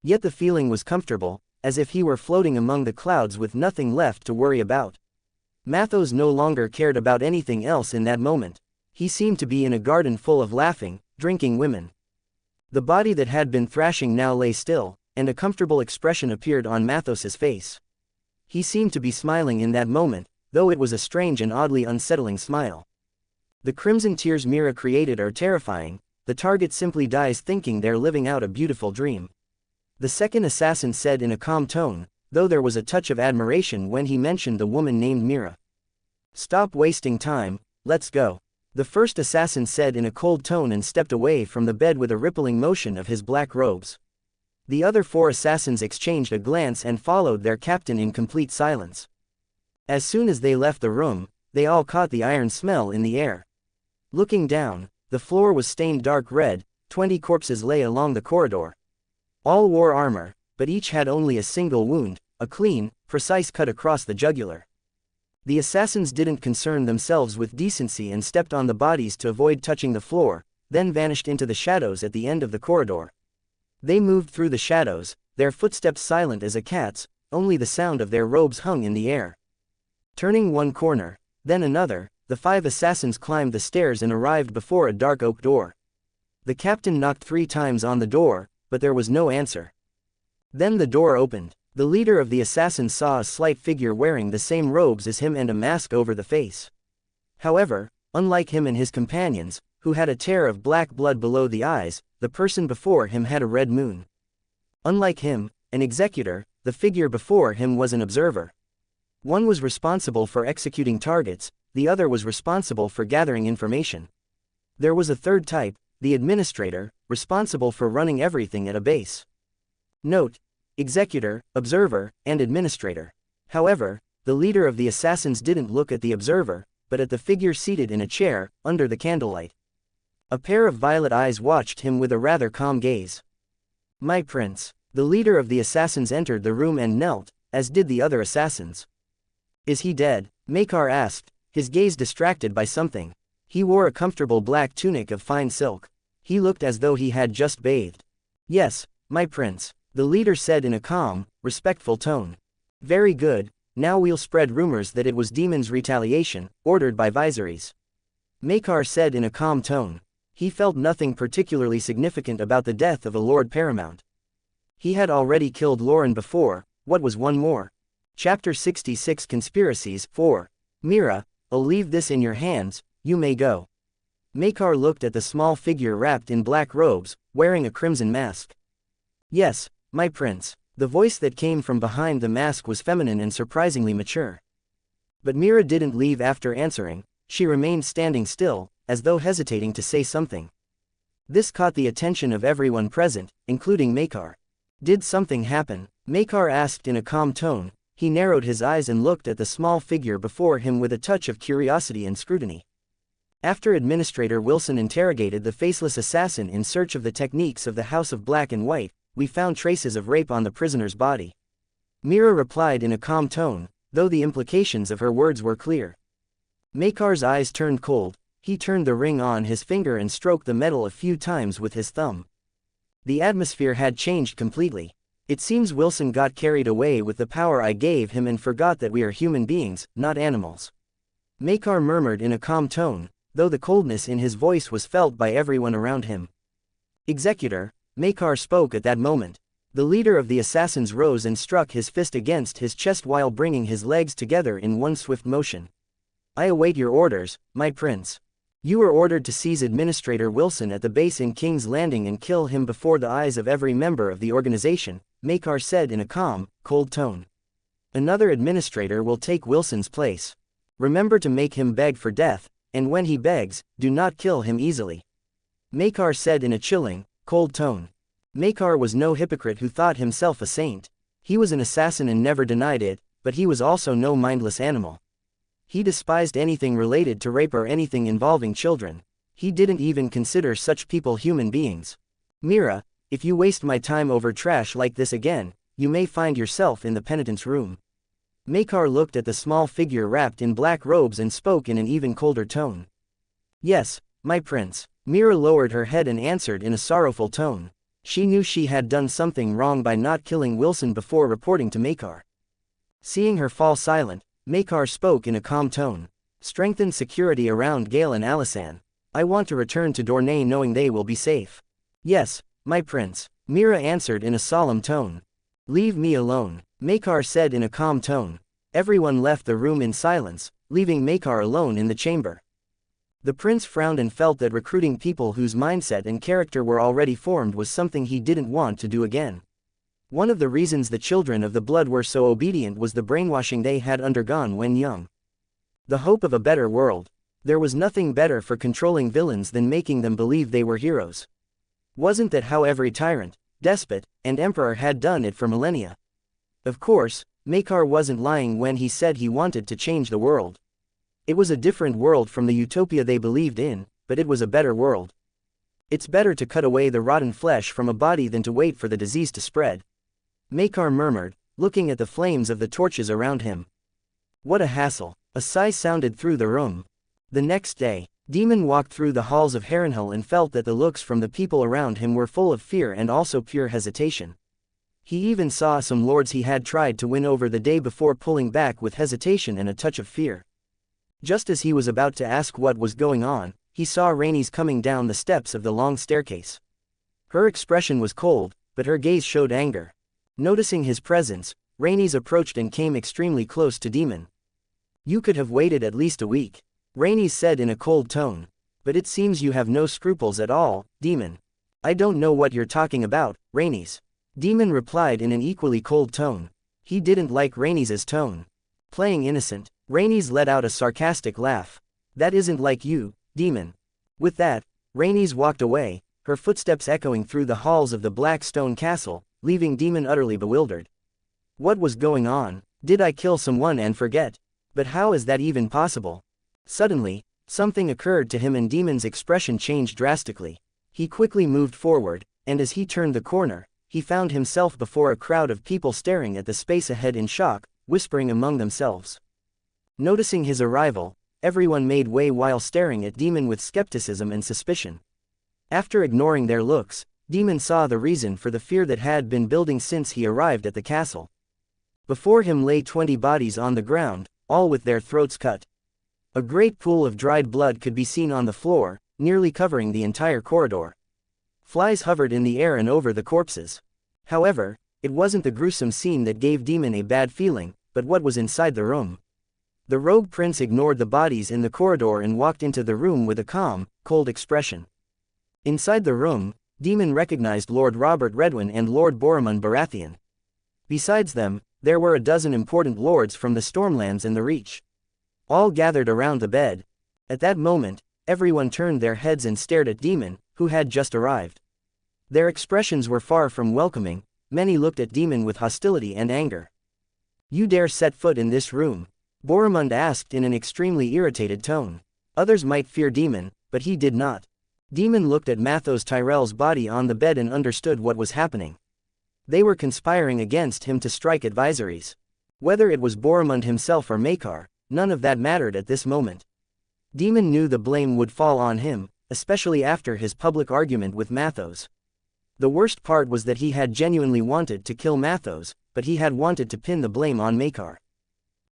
Speaker 2: Yet the feeling was comfortable, as if he were floating among the clouds with nothing left to worry about. Mathos no longer cared about anything else in that moment. He seemed to be in a garden full of laughing, drinking women. The body that had been thrashing now lay still, and a comfortable expression appeared on Mathos's face. He seemed to be smiling in that moment, though it was a strange and oddly unsettling smile. The crimson tears Mira created are terrifying. The target simply dies thinking they're living out a beautiful dream, the second assassin said in a calm tone, though there was a touch of admiration when he mentioned the woman named Mira. "Stop wasting time, let's go," the first assassin said in a cold tone and stepped away from the bed with a rippling motion of his black robes. The other 4 assassins exchanged a glance and followed their captain in complete silence. As soon as they left the room, they all caught the iron smell in the air. Looking down, the floor was stained dark red. 20 corpses lay along the corridor. All wore armor, but each had only a single wound, a clean, precise cut across the jugular. The assassins didn't concern themselves with decency and stepped on the bodies to avoid touching the floor, then vanished into the shadows at the end of the corridor. They moved through the shadows, their footsteps silent as a cat's, only the sound of their robes hung in the air. Turning one corner, then another, the 5 assassins climbed the stairs and arrived before a dark oak door. The captain knocked 3 times on the door, but there was no answer. Then the door opened. The leader of the assassins saw a slight figure wearing the same robes as him and a mask over the face. However, unlike him and his companions, who had a tear of black blood below the eyes, the person before him had a red moon. Unlike him, an executor, the figure before him was an observer. One was responsible for executing targets, the other was responsible for gathering information. There was a third type, the administrator, responsible for running everything at a base. Note: executor, observer, and administrator. However, the leader of the assassins didn't look at the observer, but at the figure seated in a chair, under the candlelight. A pair of violet eyes watched him with a rather calm gaze. "My prince." The leader of the assassins entered the room and knelt, as did the other assassins. "Is he dead?" Maekar asked, his gaze distracted by something. He wore a comfortable black tunic of fine silk. He looked as though he had just bathed. Yes, my prince, the leader said in a calm, respectful tone. Very good, now we'll spread rumors that it was Daemon's retaliation, ordered by Viserys. Maekar said in a calm tone. He felt nothing particularly significant about the death of a Lord Paramount. He had already killed Lauren before, what was one more? Chapter 66 Conspiracies 4. Mira, I'll leave this in your hands, you may go. Maekar looked at the small figure wrapped in black robes, wearing a crimson mask. Yes, my prince. The voice that came from behind the mask was feminine and surprisingly mature. But Mira didn't leave after answering, she remained standing still, as though hesitating to say something. This caught the attention of everyone present, including Maekar. Did something happen? Maekar asked in a calm tone. He narrowed his eyes and looked at the small figure before him with a touch of curiosity and scrutiny. After Administrator Wilson interrogated the faceless assassin in search of the techniques of the House of Black and White, we found traces of rape on the prisoner's body. Mira replied in a calm tone, though the implications of her words were clear. Maekar's eyes turned cold. He turned the ring on his finger and stroked the metal a few times with his thumb. The atmosphere had changed completely. It seems Wilson got carried away with the power I gave him and forgot that we are human beings, not animals. Maekar murmured in a calm tone, though the coldness in his voice was felt by everyone around him. Executor, Maekar spoke at that moment. The leader of the assassins rose and struck his fist against his chest while bringing his legs together in one swift motion. I await your orders, my prince. You were ordered to seize Administrator Wilson at the base in King's Landing and kill him before the eyes of every member of the organization, Maekar said in a calm, cold tone. Another administrator will take Wilson's place. Remember to make him beg for death, and when he begs, do not kill him easily. Maekar said in a chilling, cold tone. Maekar was no hypocrite who thought himself a saint. He was an assassin and never denied it, but he was also no mindless animal. He despised anything related to rape or anything involving children. He didn't even consider such people human beings. Mira, if you waste my time over trash like this again, you may find yourself in the penitent's room. Maekar looked at the small figure wrapped in black robes and spoke in an even colder tone. Yes, my prince. Mira lowered her head and answered in a sorrowful tone. She knew she had done something wrong by not killing Wilson before reporting to Maekar. Seeing her fall silent, Maekar spoke in a calm tone. Strengthen security around Gale and Alysanne. I want to return to Dorne knowing they will be safe. Yes, my prince. Mira answered in a solemn tone. Leave me alone, Maekar said in a calm tone. Everyone left the room in silence, leaving Maekar alone in the chamber. The prince frowned and felt that recruiting people whose mindset and character were already formed was something he didn't want to do again. One of the reasons the children of the blood were so obedient was the brainwashing they had undergone when young. The hope of a better world. There was nothing better for controlling villains than making them believe they were heroes. Wasn't that how every tyrant, despot, and emperor had done it for millennia? Of course, Maekar wasn't lying when he said he wanted to change the world. It was a different world from the utopia they believed in, but it was a better world. It's better to cut away the rotten flesh from a body than to wait for the disease to spread. Maekar murmured, looking at the flames of the torches around him. What a hassle. A sigh sounded through the room. The next day, Daemon walked through the halls of Harrenhal and felt that the looks from the people around him were full of fear and also pure hesitation. He even saw some lords he had tried to win over the day before pulling back with hesitation and a touch of fear. Just as he was about to ask what was going on, he saw Rhaenys coming down the steps of the long staircase. Her expression was cold, but her gaze showed anger. Noticing his presence, Rhaenys approached and came extremely close to Daemon. You could have waited at least a week, Rhaenys said in a cold tone. But it seems you have no scruples at all, Daemon. I don't know what you're talking about, Rhaenys. Daemon replied in an equally cold tone. He didn't like Rhaenys' tone. Playing innocent, Rhaenys let out a sarcastic laugh. That isn't like you, Daemon. With that, Rhaenys walked away, her footsteps echoing through the halls of the Black Stone Castle, leaving Daemon utterly bewildered. What was going on? Did I kill someone and forget? But how is that even possible? Suddenly, something occurred to him and Daemon's expression changed drastically. He quickly moved forward, and as he turned the corner, he found himself before a crowd of people staring at the space ahead in shock, whispering among themselves. Noticing his arrival, everyone made way while staring at Daemon with skepticism and suspicion. After ignoring their looks, Daemon saw the reason for the fear that had been building since he arrived at the castle. Before him lay 20 bodies on the ground, all with their throats cut. A great pool of dried blood could be seen on the floor, nearly covering the entire corridor. Flies hovered in the air and over the corpses. However, it wasn't the gruesome scene that gave Daemon a bad feeling, but what was inside the room. The rogue prince ignored the bodies in the corridor and walked into the room with a calm, cold expression. Inside the room, Daemon recognized Lord Robert Redwyn and Lord Boromund Baratheon. Besides them, there were a dozen important lords from the Stormlands and the Reach. All gathered around the bed. At that moment, everyone turned their heads and stared at Daemon, who had just arrived. Their expressions were far from welcoming. Many looked at Daemon with hostility and anger. "You dare set foot in this room?" Boromund asked in an extremely irritated tone. Others might fear Daemon, but he did not. Daemon looked at Mathos Tyrell's body on the bed and understood what was happening. They were conspiring against him to strike at Viserys. Whether it was Boromund himself or Maekar, none of that mattered at this moment. Daemon knew the blame would fall on him, especially after his public argument with Mathos. The worst part was that he had genuinely wanted to kill Mathos, but he had wanted to pin the blame on Maekar.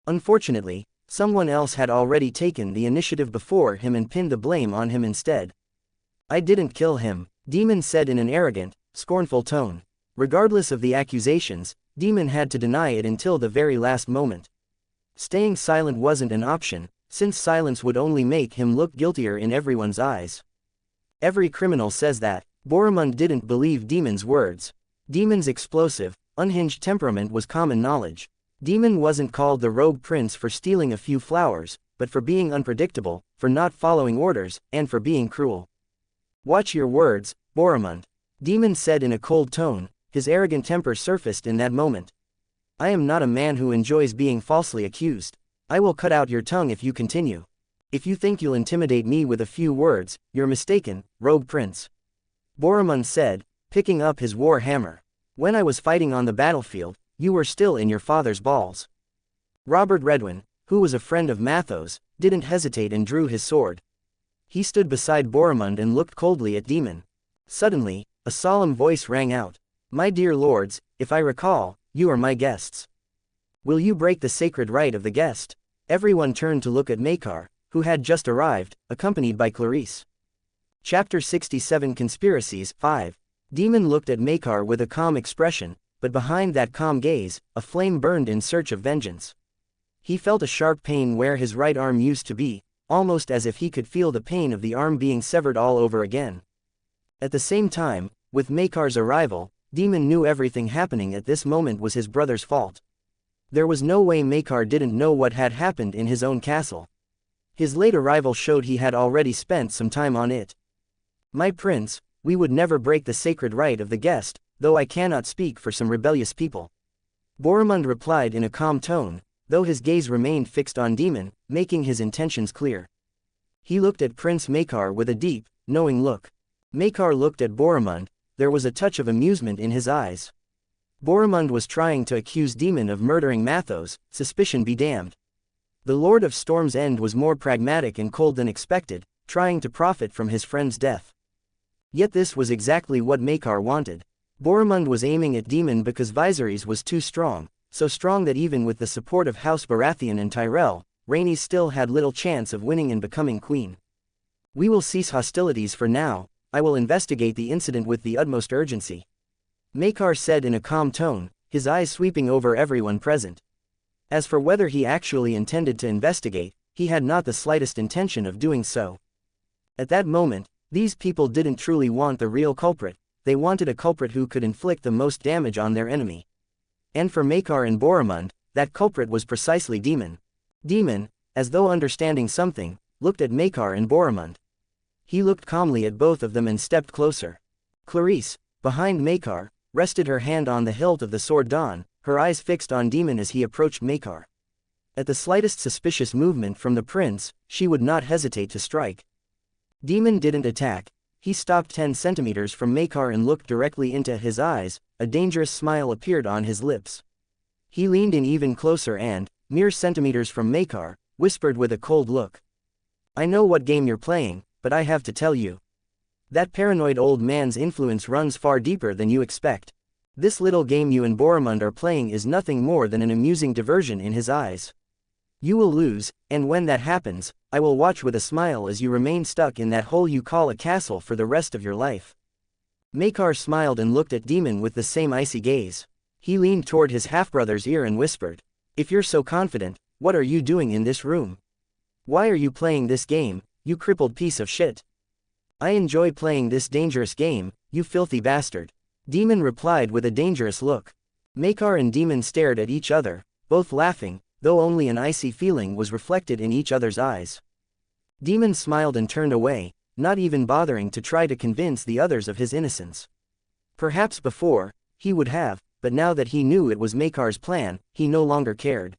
Speaker 2: Unfortunately, someone else had already taken the initiative before him and pinned the blame on him instead. "I didn't kill him," Daemon said in an arrogant, scornful tone. Regardless of the accusations, Daemon had to deny it until the very last moment. Staying silent wasn't an option, since silence would only make him look guiltier in everyone's eyes. "Every criminal says that." Boromund didn't believe Daemon's words. Daemon's explosive, unhinged temperament was common knowledge. Daemon wasn't called the rogue prince for stealing a few flowers, but for being unpredictable, for not following orders, and for being cruel. "Watch your words, Boromund," Daemon said in a cold tone. His arrogant temper surfaced in that moment. "I am not a man who enjoys being falsely accused. I will cut out your tongue if you continue. If you think you'll intimidate me with a few words, you're mistaken, rogue prince," Boromund said, picking up his war hammer. "When I was fighting on the battlefield, you were still in your father's balls." Robert Redwyn, who was a friend of Mathos, didn't hesitate and drew his sword. He stood beside Boromund and looked coldly at Daemon. Suddenly, a solemn voice rang out. "My dear lords, if I recall, you are my guests. Will you break the sacred right of the guest?" Everyone turned to look at Maekar, who had just arrived, accompanied by Clarisse. Chapter 67 Conspiracies 5. Daemon looked at Maekar with a calm expression, but behind that calm gaze, a flame burned in search of vengeance. He felt a sharp pain where his right arm used to be, almost as if he could feel the pain of the arm being severed all over again. At the same time, with Maekar's arrival, Daemon knew everything happening at this moment was his brother's fault. There was no way Maekar didn't know what had happened in his own castle. His late arrival showed he had already spent some time on it. "My prince, we would never break the sacred right of the guest, though I cannot speak for some rebellious people," Boromund replied in a calm tone, though his gaze remained fixed on Daemon, making his intentions clear. He looked at Prince Maekar with a deep, knowing look. Maekar looked at Boromund. There was a touch of amusement in his eyes. Boromund was trying to accuse Daemon of murdering Mathos, suspicion be damned. The Lord of Storm's End was more pragmatic and cold than expected, trying to profit from his friend's death. Yet this was exactly what Maekar wanted. Boromund was aiming at Daemon because Viserys was too strong, so strong that even with the support of House Baratheon and Tyrell, Rhaenys still had little chance of winning and becoming queen. "We will cease hostilities for now. I will investigate the incident with the utmost urgency," Maekar said in a calm tone, his eyes sweeping over everyone present. As for whether he actually intended to investigate, he had not the slightest intention of doing so. At that moment, these people didn't truly want the real culprit, they wanted a culprit who could inflict the most damage on their enemy. And for Maekar and Boromund, that culprit was precisely Daemon. Daemon, as though understanding something, looked at Maekar and Boromund. He looked calmly at both of them and stepped closer. Clarisse, behind Maekar, rested her hand on the hilt of the sword Dawn, her eyes fixed on Daemon as he approached Maekar. At the slightest suspicious movement from the prince, she would not hesitate to strike. Daemon didn't attack. He stopped 10 centimeters from Maekar and looked directly into his eyes. A dangerous smile appeared on his lips. He leaned in even closer and, mere centimeters from Maekar, whispered with a cold look. "I know what game you're playing, but I have to tell you. That paranoid old man's influence runs far deeper than you expect. This little game you and Boromund are playing is nothing more than an amusing diversion in his eyes. You will lose, and when that happens, I will watch with a smile as you remain stuck in that hole you call a castle for the rest of your life. Maekar smiled and looked at Daemon with the same icy gaze. He leaned toward his half-brother's ear and whispered, "If you're so confident, what are you doing in this room? Why are you playing this game, you crippled piece of shit?" "I enjoy playing this dangerous game, you filthy bastard," Daemon replied with a dangerous look. Maekar and Daemon stared at each other, both laughing, though only an icy feeling was reflected in each other's eyes. Daemon smiled and turned away, not even bothering to try to convince the others of his innocence. Perhaps before, he would have, but now that he knew it was Maekar's plan, he no longer cared.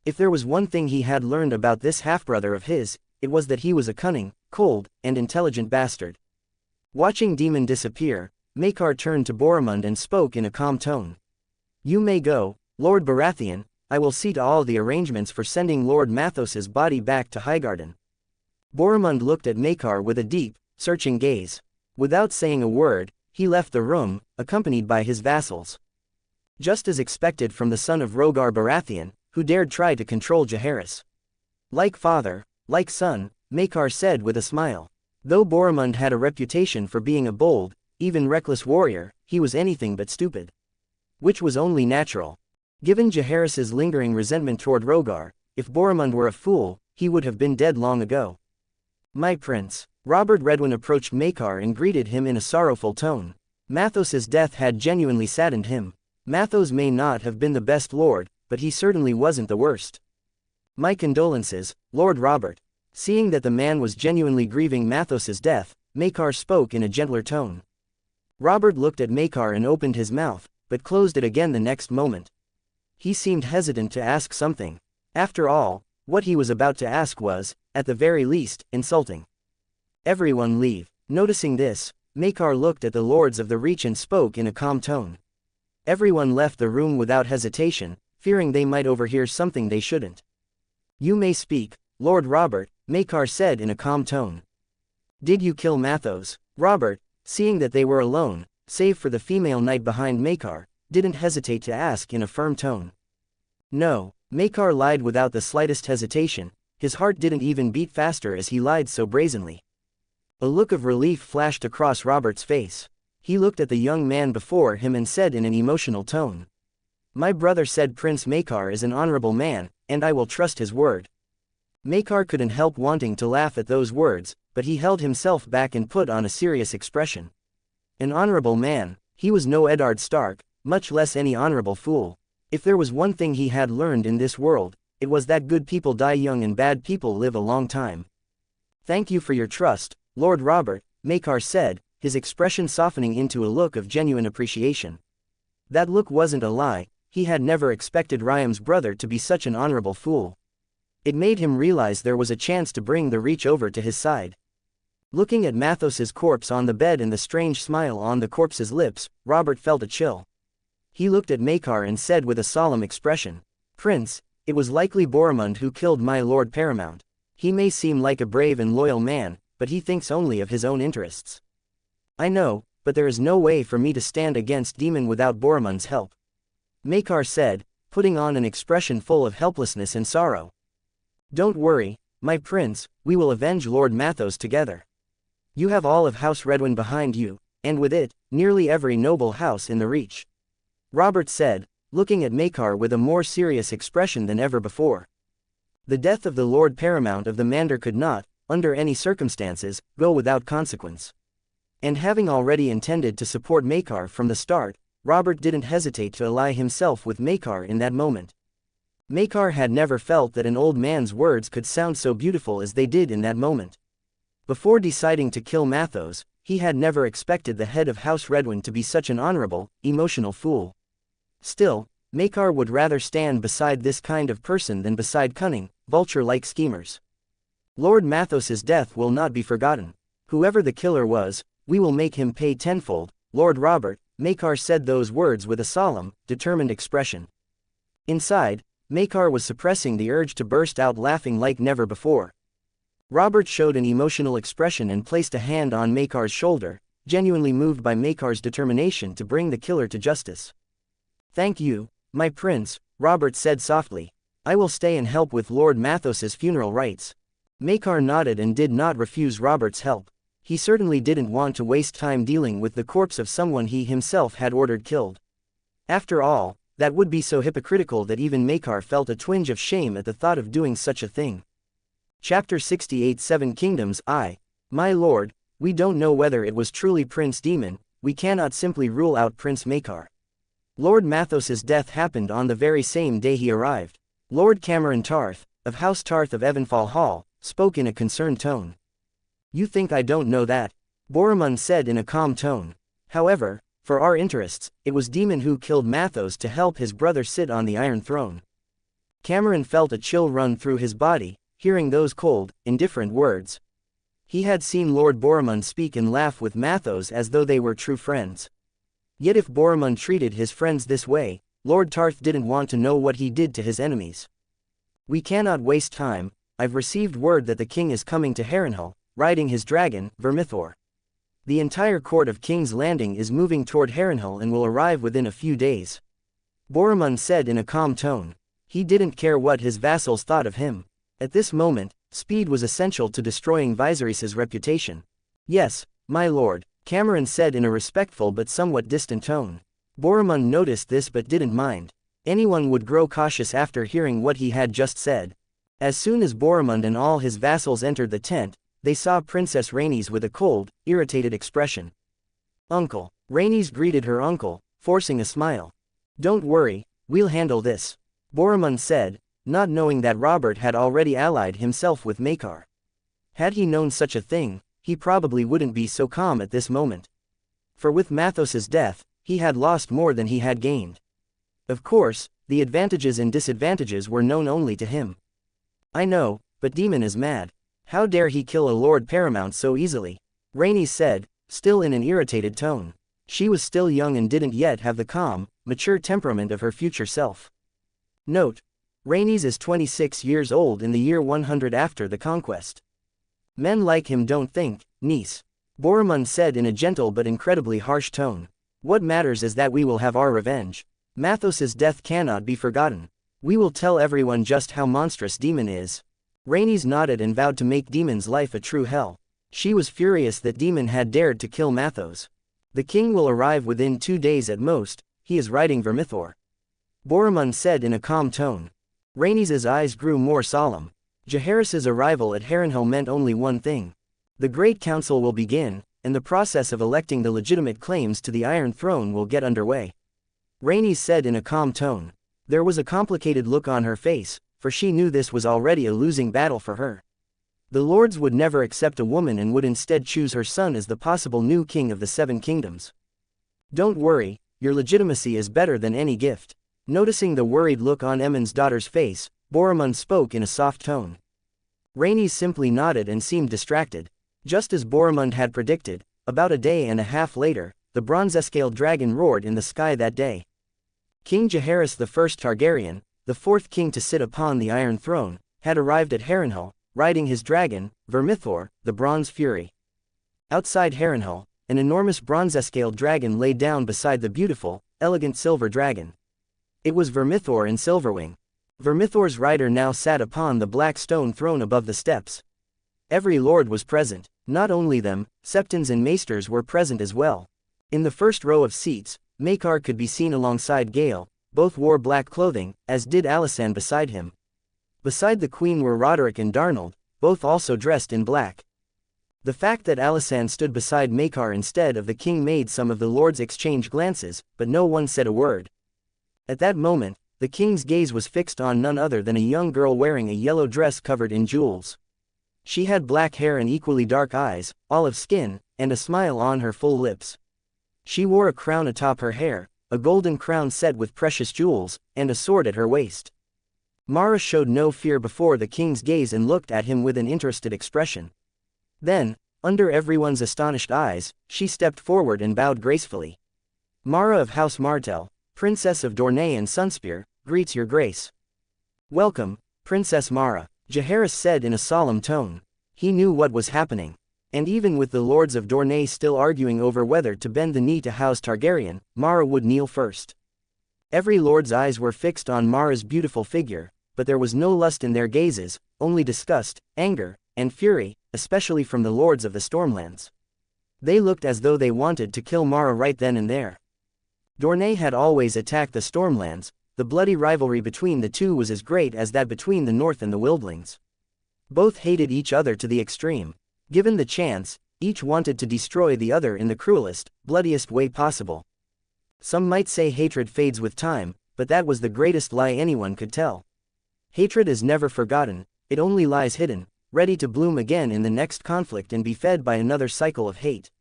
Speaker 2: If there was one thing he had learned about this half-brother of his, it was that he was a cunning, cold, and intelligent bastard. Watching Daemon disappear, Maekar turned to Boromund and spoke in a calm tone. "You may go, Lord Baratheon. I will see to all the arrangements for sending Lord Mathos's body back to Highgarden." Boromund looked at Maekar with a deep, searching gaze. Without saying a word, he left the room, accompanied by his vassals. Just as expected from the son of Rhaegar Baratheon, who dared try to control Jaehaerys. "Like father, like son," Maekar said with a smile. Though Boromund had a reputation for being a bold, even reckless warrior, he was anything but stupid. Which was only natural. Given Jaehaerys' lingering resentment toward Rhaegar, if Boromund were a fool, he would have been dead long ago. "My prince." Robert Redwyn approached Maekar and greeted him in a sorrowful tone. Mathos's death had genuinely saddened him. Mathos may not have been the best lord, but he certainly wasn't the worst. "My condolences, Lord Robert." Seeing that the man was genuinely grieving Mathos's death, Maekar spoke in a gentler tone. Robert looked at Maekar and opened his mouth, but closed it again the next moment. He seemed hesitant to ask something. After all, what he was about to ask was, at the very least, insulting. "Everyone leave." Noticing this, Maekar looked at the lords of the Reach and spoke in a calm tone. Everyone left the room without hesitation, fearing they might overhear something they shouldn't. "You may speak, Lord Robert," Maekar said in a calm tone. "Did you kill Mathos?" Robert, seeing that they were alone, save for the female knight behind Maekar, didn't hesitate to ask in a firm tone. "No," Maekar lied without the slightest hesitation. His heart didn't even beat faster as he lied so brazenly. A look of relief flashed across Robert's face. He looked at the young man before him and said in an emotional tone, "My brother said Prince Maekar is an honorable man, and I will trust his word." Maekar couldn't help wanting to laugh at those words, but he held himself back and put on a serious expression. An honorable man, he was no Eddard Stark, much less any honorable fool. If there was one thing he had learned in this world, it was that good people die young and bad people live a long time. "Thank you for your trust, Lord Robert," Maekar said, his expression softening into a look of genuine appreciation. That look wasn't a lie. He had never expected Ryam's brother to be such an honorable fool. It made him realize there was a chance to bring the Reach over to his side. Looking at Mathos's corpse on the bed and the strange smile on the corpse's lips, Robert felt a chill. He looked at Maekar and said with a solemn expression, "Prince, it was likely Boromund who killed my Lord Paramount. He may seem like a brave and loyal man, but he thinks only of his own interests. I know, but there is no way for me to stand against Daemon without Boromund's help," Maekar said, putting on an expression full of helplessness and sorrow. "Don't worry, my prince, we will avenge Lord Mathos together. You have all of House Redwyn behind you, and with it, nearly every noble house in the Reach," Robert said, looking at Maekar with a more serious expression than ever before. The death of the Lord Paramount of the Mandar could not, under any circumstances, go without consequence. And having already intended to support Maekar from the start, Robert didn't hesitate to ally himself with Maekar in that moment. Maekar had never felt that an old man's words could sound so beautiful as they did in that moment. Before deciding to kill Mathos, he had never expected the head of House Redwyn to be such an honorable, emotional fool. Still, Maekar would rather stand beside this kind of person than beside cunning, vulture-like schemers. "Lord Mathos's death will not be forgotten. Whoever the killer was, we will make him pay tenfold, Lord Robert," Maekar said those words with a solemn, determined expression. Inside, Maekar was suppressing the urge to burst out laughing like never before. Robert showed an emotional expression and placed a hand on Maekar's shoulder, genuinely moved by Maekar's determination to bring the killer to justice. "Thank you, my prince," Robert said softly. "I will stay and help with Lord Mathos's funeral rites." Maekar nodded and did not refuse Robert's help. He certainly didn't want to waste time dealing with the corpse of someone he himself had ordered killed. After all, that would be so hypocritical that even Maekar felt a twinge of shame at the thought of doing such a thing. Chapter 68 7 Kingdoms My lord, we don't know whether it was truly Prince Daemon, we cannot simply rule out Prince Maekar. Lord Mathos's death happened on the very same day he arrived. Lord Cameron Tarth, of House Tarth of Evanfall Hall, spoke in a concerned tone. "You think I don't know that?" Boromund said in a calm tone. "However, for our interests, it was Daemon who killed Mathos to help his brother sit on the Iron Throne." Cameron felt a chill run through his body, hearing those cold, indifferent words. He had seen Lord Boromund speak and laugh with Mathos as though they were true friends. Yet if Boromund treated his friends this way, Lord Tarth didn't want to know what he did to his enemies. "We cannot waste time. I've received word that the king is coming to Harrenhal, riding his dragon, Vermithor. The entire court of King's Landing is moving toward Harrenhal and will arrive within a few days." Boromund said in a calm tone. He didn't care what his vassals thought of him. At this moment, speed was essential to destroying Viserys's reputation. "Yes, my lord," Cameron said in a respectful but somewhat distant tone. Boromund noticed this but didn't mind. Anyone would grow cautious after hearing what he had just said. As soon as Boromund and all his vassals entered the tent, they saw Princess Rhaenys with a cold, irritated expression. "Uncle." Rhaenys greeted her uncle, forcing a smile. "Don't worry, we'll handle this," Boromund said, not knowing that Robert had already allied himself with Maekar. Had he known such a thing, he probably wouldn't be so calm at this moment. For with Mathos's death, he had lost more than he had gained. Of course, the advantages and disadvantages were known only to him. "I know, but Daemon is mad. How dare he kill a Lord Paramount so easily?" Rhaenys said, still in an irritated tone. She was still young and didn't yet have the calm, mature temperament of her future self. Note: Rhaenys is 26 years old in the year 100 after the conquest. "Men like him don't think, niece," Boromund said in a gentle but incredibly harsh tone. "What matters is that we will have our revenge. Mathos's death cannot be forgotten. We will tell everyone just how monstrous Daemon is." Rhaenys nodded and vowed to make Daemon's life a true hell. She was furious that Daemon had dared to kill Mathos. "The king will arrive within 2 days at most, he is riding Vermithor," Boromund said in a calm tone. Rhaenys' eyes grew more solemn. Jaehaerys' arrival at Harrenhal meant only one thing. The Great Council will begin, and the process of electing the legitimate claims to the Iron Throne will get underway. Rhaenys said in a calm tone. There was a complicated look on her face, for she knew this was already a losing battle for her. The lords would never accept a woman and would instead choose her son as the possible new king of the Seven Kingdoms. "Don't worry, your legitimacy is better than any gift." Noticing the worried look on Aemon's daughter's face, Boromund spoke in a soft tone. Rhaenys simply nodded and seemed distracted. Just as Boromund had predicted, about a day and a half later, the bronze-scaled dragon roared in the sky that day. King Jaehaerys I Targaryen, the fourth king to sit upon the Iron Throne, had arrived at Harrenhal, riding his dragon, Vermithor, the Bronze Fury. Outside Harrenhal, an enormous bronze-scaled dragon lay down beside the beautiful, elegant silver dragon. It was Vermithor in Silverwing. Vermithor's rider now sat upon the black stone throne above the steps. Every lord was present. Not only them, septons and maesters were present as well. In the first row of seats, Maekar could be seen alongside Gale. Both wore black clothing, as did Alysanne beside him. Beside the queen were Roderick and Darnold, both also dressed in black. The fact that Alysanne stood beside Maekar instead of the king made some of the lords exchange glances, but no one said a word. At that moment, the king's gaze was fixed on none other than a young girl wearing a yellow dress covered in jewels. She had black hair and equally dark eyes, olive skin, and a smile on her full lips. She wore a crown atop her hair, a golden crown set with precious jewels, and a sword at her waist. Mara showed no fear before the king's gaze and looked at him with an interested expression. Then, under everyone's astonished eyes, she stepped forward and bowed gracefully. "Mara of House Martell, Princess of Dorne and Sunspear, greets your grace." "Welcome, Princess Mara," Jaehaerys said in a solemn tone. He knew what was happening. And even with the lords of Dorne still arguing over whether to bend the knee to House Targaryen, Mara would kneel first. Every lord's eyes were fixed on Mara's beautiful figure, but there was no lust in their gazes, only disgust, anger, and fury, especially from the lords of the Stormlands. They looked as though they wanted to kill Mara right then and there. Dorne had always attacked the Stormlands. The bloody rivalry between the two was as great as that between the North and the Wildlings. Both hated each other to the extreme. Given the chance, each wanted to destroy the other in the cruelest, bloodiest way possible. Some might say hatred fades with time, but that was the greatest lie anyone could tell. Hatred is never forgotten, it only lies hidden, ready to bloom again in the next conflict and be fed by another cycle of hate.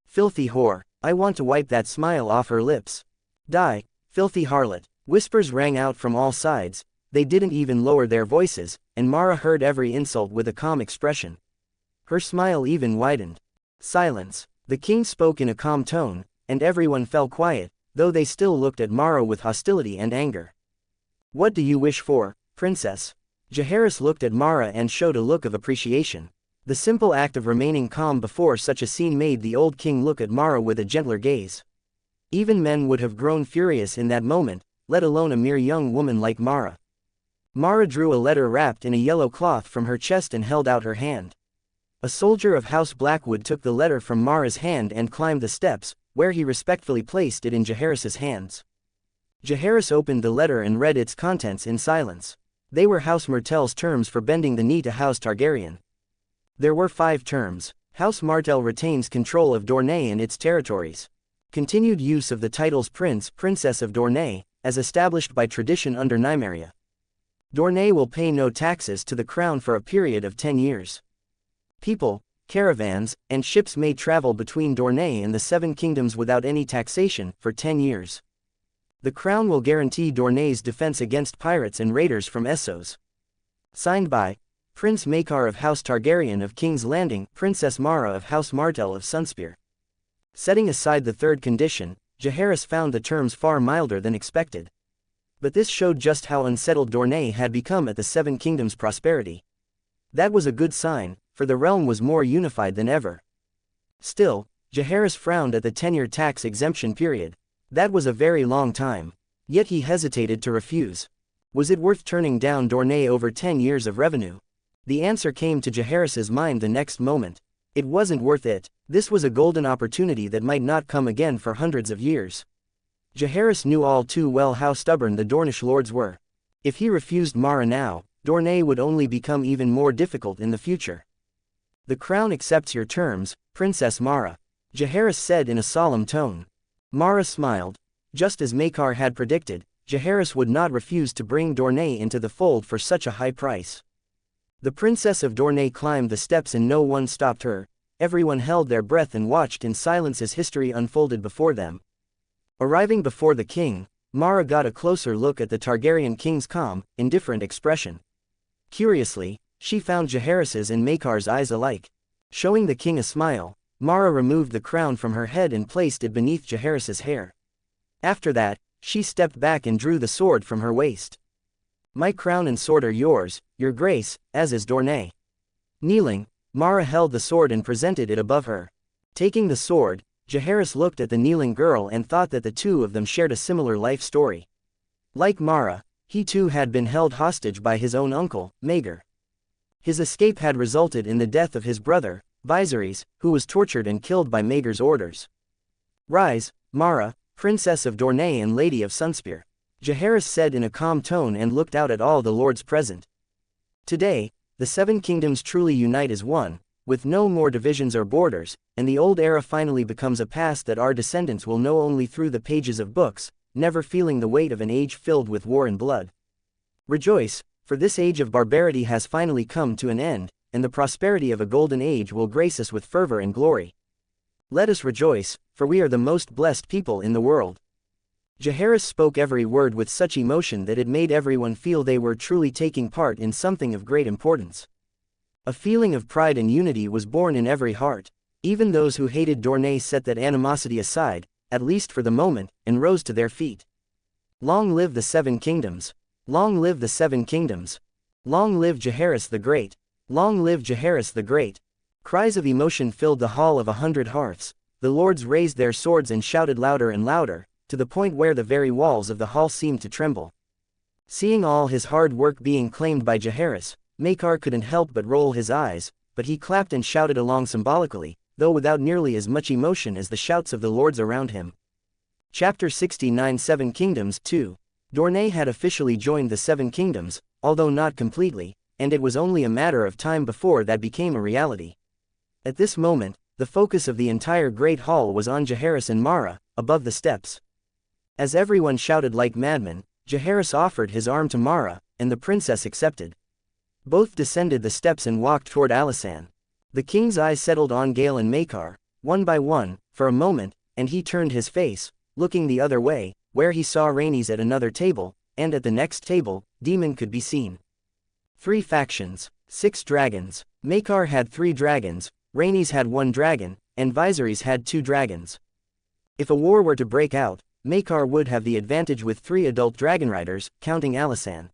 Speaker 2: Filthy whore, I want to wipe that smile off her lips. Die, filthy harlot. Whispers rang out from all sides, they didn't even lower their voices, and Mara heard every insult with a calm expression. Her smile even widened. Silence. The king spoke in a calm tone, and everyone fell quiet, though they still looked at Mara with hostility and anger. What do you wish for, princess? Jaehaerys looked at Mara and showed a look of appreciation. The simple act of remaining calm before such a scene made the old king look at Mara with a gentler gaze. Even men would have grown furious in that moment, let alone a mere young woman like Mara. Mara drew a letter wrapped in a yellow cloth from her chest and held out her hand. A soldier of House Blackwood took the letter from Mara's hand and climbed the steps, where he respectfully placed it in Jaehaerys' hands. Jaehaerys opened the letter and read its contents in silence. They were House Martell's terms for bending the knee to House Targaryen. There were 5 terms. House Martell retains control of Dorne and its territories. Continued use of the titles Prince, Princess of Dorne, as established by tradition under Nymeria. Dorne will pay no taxes to the crown for a period of 10 years. People, caravans, and ships may travel between Dorne and the 7 kingdoms without any taxation for 10 years. The crown will guarantee Dorne's defense against pirates and raiders from Essos. Signed by Prince Maekar of House Targaryen of King's Landing, Princess Mara of House Martell of Sunspear. Setting aside the third condition, Jaehaerys found the terms far milder than expected. But this showed just how unsettled Dorne had become at the 7 kingdoms' prosperity. That was a good sign, for the realm was more unified than ever. Still, Jaehaerys frowned at the 10-year tax exemption period. That was a very long time. Yet he hesitated to refuse. Was it worth turning down Dorne over 10 years of revenue? The answer came to Jaehaerys' mind the next moment. It wasn't worth it. This was a golden opportunity that might not come again for hundreds of years. Jaehaerys knew all too well how stubborn the Dornish lords were. If he refused Mara now, Dorne would only become even more difficult in the future. The crown accepts your terms, Princess Mara, Jaehaerys said in a solemn tone. Mara smiled. Just as Maekar had predicted, Jaehaerys would not refuse to bring Dorne into the fold for such a high price. The Princess of Dorne climbed the steps and no one stopped her. Everyone held their breath and watched in silence as history unfolded before them. Arriving before the king, Mara got a closer look at the Targaryen king's calm, indifferent expression. Curiously, she found Jaehaerys' and Maekar's eyes alike. Showing the king a smile, Mara removed the crown from her head and placed it beneath Jaehaerys' hair. After that, she stepped back and drew the sword from her waist. My crown and sword are yours, your grace, as is Dorne. Kneeling, Mara held the sword and presented it above her. Taking the sword, Jaehaerys looked at the kneeling girl and thought that the two of them shared a similar life story. Like Mara, he too had been held hostage by his own uncle, Maekar. His escape had resulted in the death of his brother, Jaehaerys, who was tortured and killed by Maekar's orders. Rise, Mara, Princess of Dorne and Lady of Sunspear, Jaehaerys said in a calm tone and looked out at all the lords present. Today, the 7 kingdoms truly unite as one, with no more divisions or borders, and the old era finally becomes a past that our descendants will know only through the pages of books, never feeling the weight of an age filled with war and blood. Rejoice, for this age of barbarity has finally come to an end, and the prosperity of a golden age will grace us with fervor and glory. Let us rejoice, for we are the most blessed people in the world. Jaehaerys spoke every word with such emotion that it made everyone feel they were truly taking part in something of great importance. A feeling of pride and unity was born in every heart. Even those who hated Dorne set that animosity aside, at least for the moment, and rose to their feet. Long live the 7 kingdoms! Long live the 7 kingdoms! Long live Jaehaerys the Great! Long live Jaehaerys the Great! Cries of emotion filled the hall of 100 hearths. The lords raised their swords and shouted louder and louder, to the point where the very walls of the hall seemed to tremble. Seeing all his hard work being claimed by Jaehaerys, Maekar couldn't help but roll his eyes, but he clapped and shouted along symbolically, though without nearly as much emotion as the shouts of the lords around him. Chapter 69 7 Kingdoms 2. Dorne had officially joined the Seven Kingdoms, although not completely, and it was only a matter of time before that became a reality. At this moment, the focus of the entire Great Hall was on Jaehaerys and Mara, above the steps. As everyone shouted like madmen, Jaehaerys offered his arm to Mara, and the princess accepted. Both descended the steps and walked toward Alysanne. The king's eyes settled on Gale and Maekar, one by one, for a moment, and he turned his face, looking the other way, where he saw Rhaenys at another table, and at the next table, Daemon could be seen. 3 factions, 6 dragons. Maekar had 3 dragons, Rhaenys had 1 dragon, and Viserys had 2 dragons. If a war were to break out, Maekar would have the advantage with 3 adult dragon riders, counting Alysanne.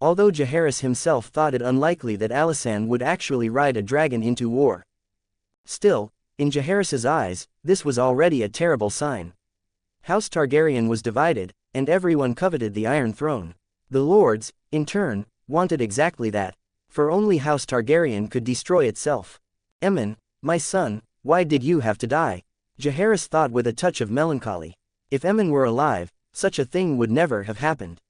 Speaker 2: Although Jaehaerys himself thought it unlikely that Alysanne would actually ride a dragon into war. Still, in Jaehaerys' eyes, this was already a terrible sign. House Targaryen was divided, and everyone coveted the Iron Throne. The lords, in turn, wanted exactly that, for only House Targaryen could destroy itself. Aemon, my son, why did you have to die? Jaehaerys thought with a touch of melancholy. If Aemon were alive, such a thing would never have happened.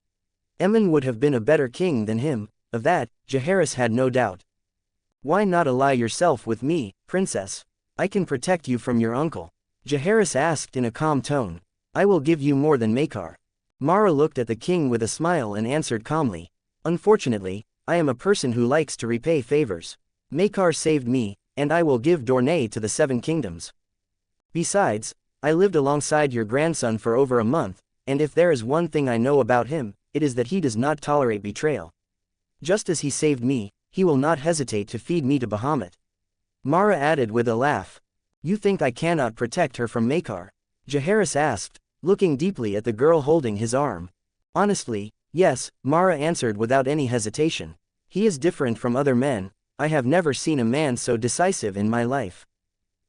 Speaker 2: Aemon would have been a better king than him, of that, Jaehaerys had no doubt. Why not ally yourself with me, princess? I can protect you from your uncle. Jaehaerys asked in a calm tone. I will give you more than Maekar. Mara looked at the king with a smile and answered calmly. Unfortunately, I am a person who likes to repay favors. Maekar saved me, and I will give Dorne to the 7 kingdoms. Besides, I lived alongside your grandson for over a month, and if there is one thing I know about him, it is that he does not tolerate betrayal. Just as he saved me, he will not hesitate to feed me to Bahamut. Mara added with a laugh. You think I cannot protect her from Maekar? Jaehaerys asked, looking deeply at the girl holding his arm. Honestly, yes, Mara answered without any hesitation. He is different from other men. I have never seen a man so decisive in my life.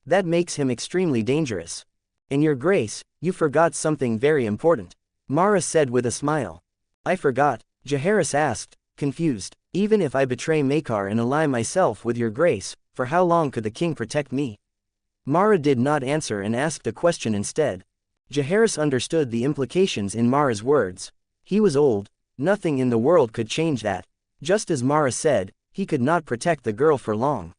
Speaker 2: That makes him extremely dangerous. In your grace, you forgot something very important. Mara said with a smile. I forgot, Jaehaerys asked, confused. Even if I betray Maekar and ally myself with your grace, for how long could the king protect me? Mara did not answer and asked a question instead. Jaehaerys understood the implications in Mara's words. He was old, nothing in the world could change that. Just as Mara said, he could not protect the girl for long.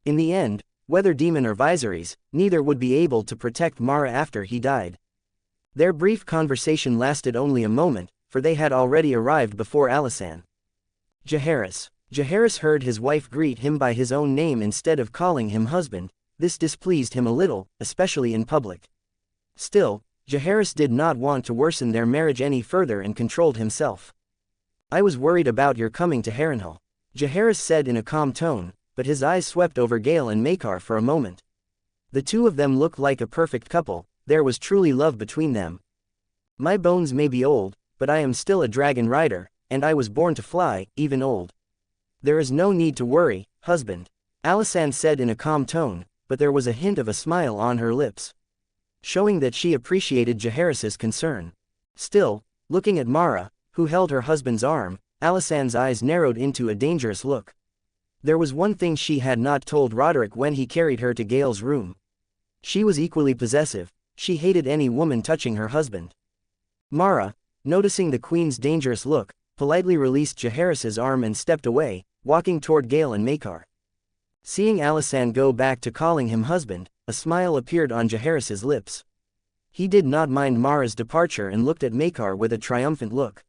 Speaker 2: In the end, whether Daemon or Viserys, neither would be able to protect Mara after he died. Their brief conversation lasted only a moment, for they had already arrived before Alysanne. Jaehaerys. Jaehaerys heard his wife greet him by his own name instead of calling him husband. This displeased him a little, especially in public. Still, Jaehaerys did not want to worsen their marriage any further and controlled himself. I was worried about your coming to Harrenhal, Jaehaerys said in a calm tone, but his eyes swept over Gale and Maekar for a moment. The two of them looked like a perfect couple. There was truly love between them. My bones may be old, but I am still a dragon rider, and I was born to fly, even old. There is no need to worry, husband, Alysanne said in a calm tone, but there was a hint of a smile on her lips, showing that she appreciated Jaehaerys' concern. Still, looking at Mara, who held her husband's arm, Alysanne's eyes narrowed into a dangerous look. There was one thing she had not told Roderick when he carried her to Gale's room. She was equally possessive. She hated any woman touching her husband. Mara, noticing the queen's dangerous look, politely released Jaehaerys' arm and stepped away, walking toward Gale and Maekar. Seeing Alysanne go back to calling him husband, a smile appeared on Jaehaerys' lips. He did not mind Mara's departure and looked at Maekar with a triumphant look.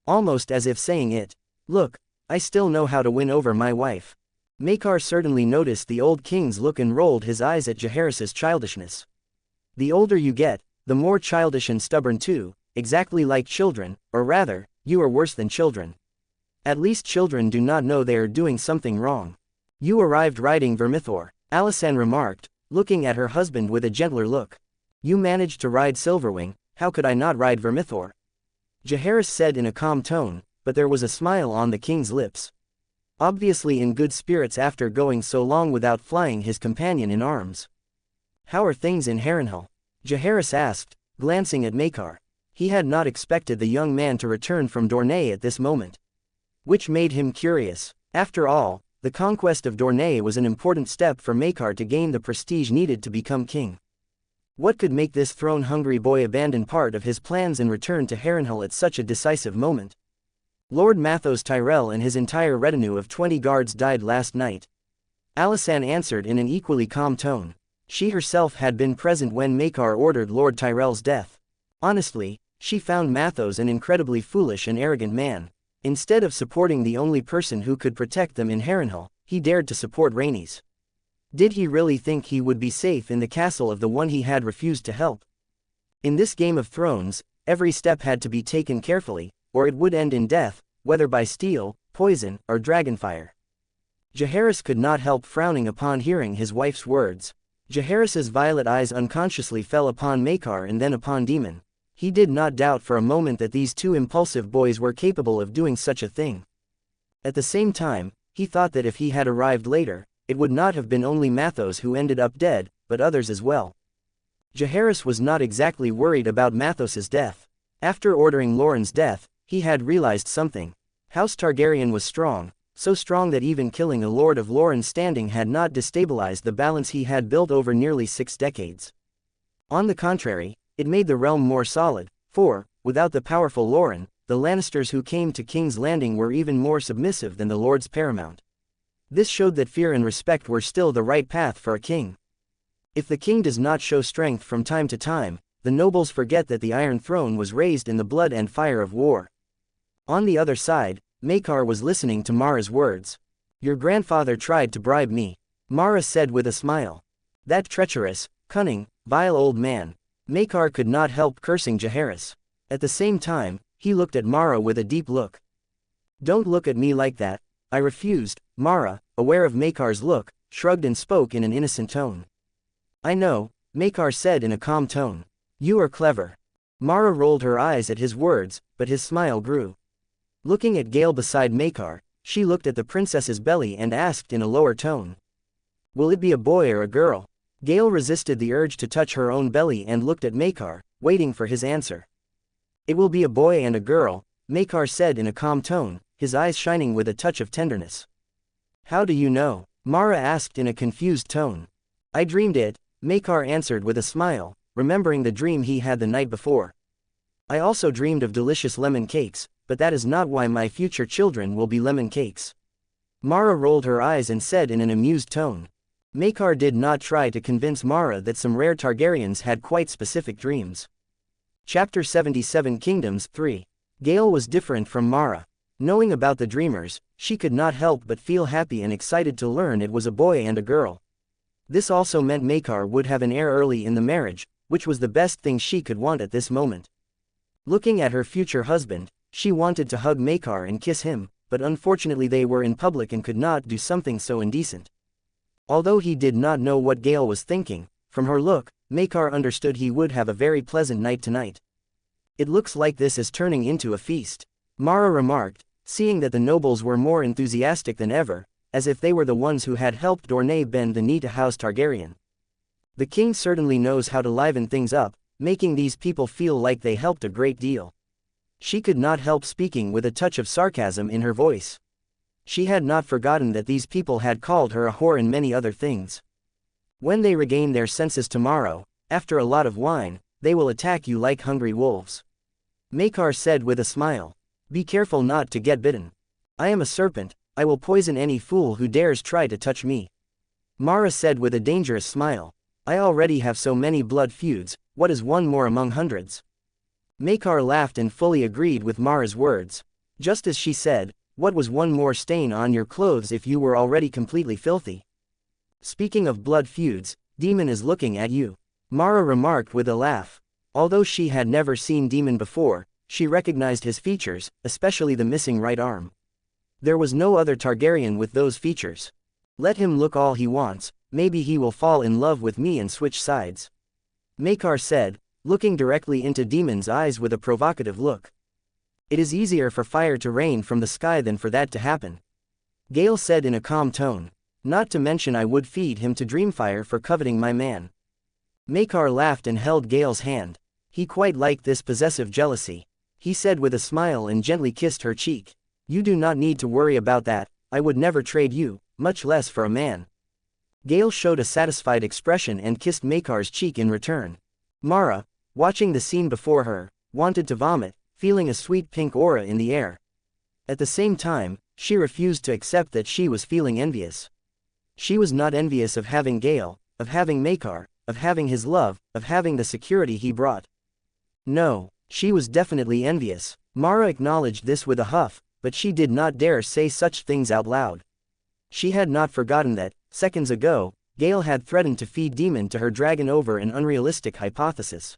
Speaker 2: Almost as if saying it, look, I still know how to win over my wife. Maekar certainly noticed the old king's look and rolled his eyes at Jaehaerys' childishness. The older you get, the more childish and stubborn too, exactly like children, or rather, you are worse than children. At least children do not know they are doing something wrong. You arrived riding Vermithor, Alysanne remarked, looking at her husband with a gentler look. You managed to ride Silverwing, how could I not ride Vermithor? Jaehaerys said in a calm tone, but there was a smile on the king's lips. obviously in good spirits after going so long without flying his companion in arms. "How are things in Harrenhal?" Jaehaerys asked, glancing at Maekar. He had not expected the young man to return from Dorne at this moment, which made him curious. After all, the conquest of Dorne was an important step for Maekar to gain the prestige needed to become king. What could make this throne-hungry boy abandon part of his plans and return to Harrenhal at such a decisive moment? "Lord Mathos Tyrell and his entire retinue of 20 guards died last night," Alysanne answered in an equally calm tone. She herself had been present when Maekar ordered Lord Tyrell's death. Honestly, she found Mathos an incredibly foolish and arrogant man. Instead of supporting the only person who could protect them in Harrenhal, he dared to support Rhaenys. Did he really think he would be safe in the castle of the one he had refused to help? In this Game of Thrones, every step had to be taken carefully, or it would end in death, whether by steel, poison, or dragonfire. Jaehaerys could not help frowning upon hearing his wife's words. Jaehaerys's violet eyes unconsciously fell upon Maekar and then upon Daemon. He did not doubt for a moment that these two impulsive boys were capable of doing such a thing. At the same time, he thought that if he had arrived later, it would not have been only Mathos who ended up dead, but others as well. Jaehaerys was not exactly worried about Mathos's death. After ordering Loren's death, he had realized something. House Targaryen was strong, so strong that even killing a Lord of Loren's standing had not destabilized the balance he had built over nearly 6 decades. On the contrary, it made the realm more solid, for, without the powerful Loren, the Lannisters who came to King's Landing were even more submissive than the Lords Paramount. This showed that fear and respect were still the right path for a king. If the king does not show strength from time to time, the nobles forget that the Iron Throne was raised in the blood and fire of war. On the other side, Maekar was listening to Mara's words. "Your grandfather tried to bribe me," Mara said with a smile. That treacherous, cunning, vile old man. Maekar could not help cursing Jaehaerys. At the same time, he looked at Mara with a deep look. "Don't look at me like that," I refused. Mara, aware of Maekar's look, shrugged and spoke in an innocent tone. "I know," Maekar said in a calm tone. "You are clever." Mara rolled her eyes at his words, but his smile grew. Looking at Gale beside Maekar, she looked at the princess's belly and asked in a lower tone, "Will it be a boy or a girl?" Gale resisted the urge to touch her own belly and looked at Maekar, waiting for his answer. "It will be a boy and a girl," Maekar said in a calm tone, his eyes shining with a touch of tenderness. "How do you know?" Mara asked in a confused tone. "I dreamed it," Maekar answered with a smile, remembering the dream he had the night before. "I also dreamed of delicious lemon cakes, but that is not why my future children will be lemon cakes." Mara rolled her eyes and said in an amused tone. Maekar did not try to convince Mara that some rare Targaryens had quite specific dreams. Chapter 77 Kingdoms 3. Gale was different from Mara. Knowing about the dreamers, she could not help but feel happy and excited to learn it was a boy and a girl. This also meant Maekar would have an heir early in the marriage, which was the best thing she could want at this moment. Looking at her future husband, she wanted to hug Maekar and kiss him, but unfortunately they were in public and could not do something so indecent. Although he did not know what Gale was thinking, from her look, Maekar understood he would have a very pleasant night tonight. "It looks like this is turning into a feast," Mara remarked, seeing that the nobles were more enthusiastic than ever, as if they were the ones who had helped Dorne bend the knee to House Targaryen. The king certainly knows how to liven things up, making these people feel like they helped a great deal. She could not help speaking with a touch of sarcasm in her voice. She had not forgotten that these people had called her a whore and many other things. "When they regain their senses tomorrow, after a lot of wine, they will attack you like hungry wolves," Maekar said with a smile. "Be careful not to get bitten. I am a serpent, I will poison any fool who dares try to touch me." Mara said with a dangerous smile. "I already have so many blood feuds, what is one more among hundreds?" Maekar laughed and fully agreed with Mara's words. Just as she said, what was one more stain on your clothes if you were already completely filthy? "Speaking of blood feuds, Daemon is looking at you," Mara remarked with a laugh. Although she had never seen Daemon before, she recognized his features, especially the missing right arm. There was no other Targaryen with those features. "Let him look all he wants, maybe he will fall in love with me and switch sides," Maekar said, looking directly into Daemon's eyes with a provocative look. "It is easier for fire to rain from the sky than for that to happen." Gale said in a calm tone. Not to mention I would feed him to Dreamfire for coveting my man. Maekar laughed and held Gale's hand. He quite liked this possessive jealousy. He said with a smile and gently kissed her cheek. You do not need to worry about that, I would never trade you, much less for a man. Gale showed a satisfied expression and kissed Maekar's cheek in return. Mara, watching the scene before her, wanted to vomit, feeling a sweet pink aura in the air. At the same time, she refused to accept that she was feeling envious. She was not envious of having Gale, of having Maekar, of having his love, of having the security he brought. No, she was definitely envious. Mara acknowledged this with a huff, but she did not dare say such things out loud. She had not forgotten that, seconds ago, Gale had threatened to feed Daemon to her dragon over an unrealistic hypothesis.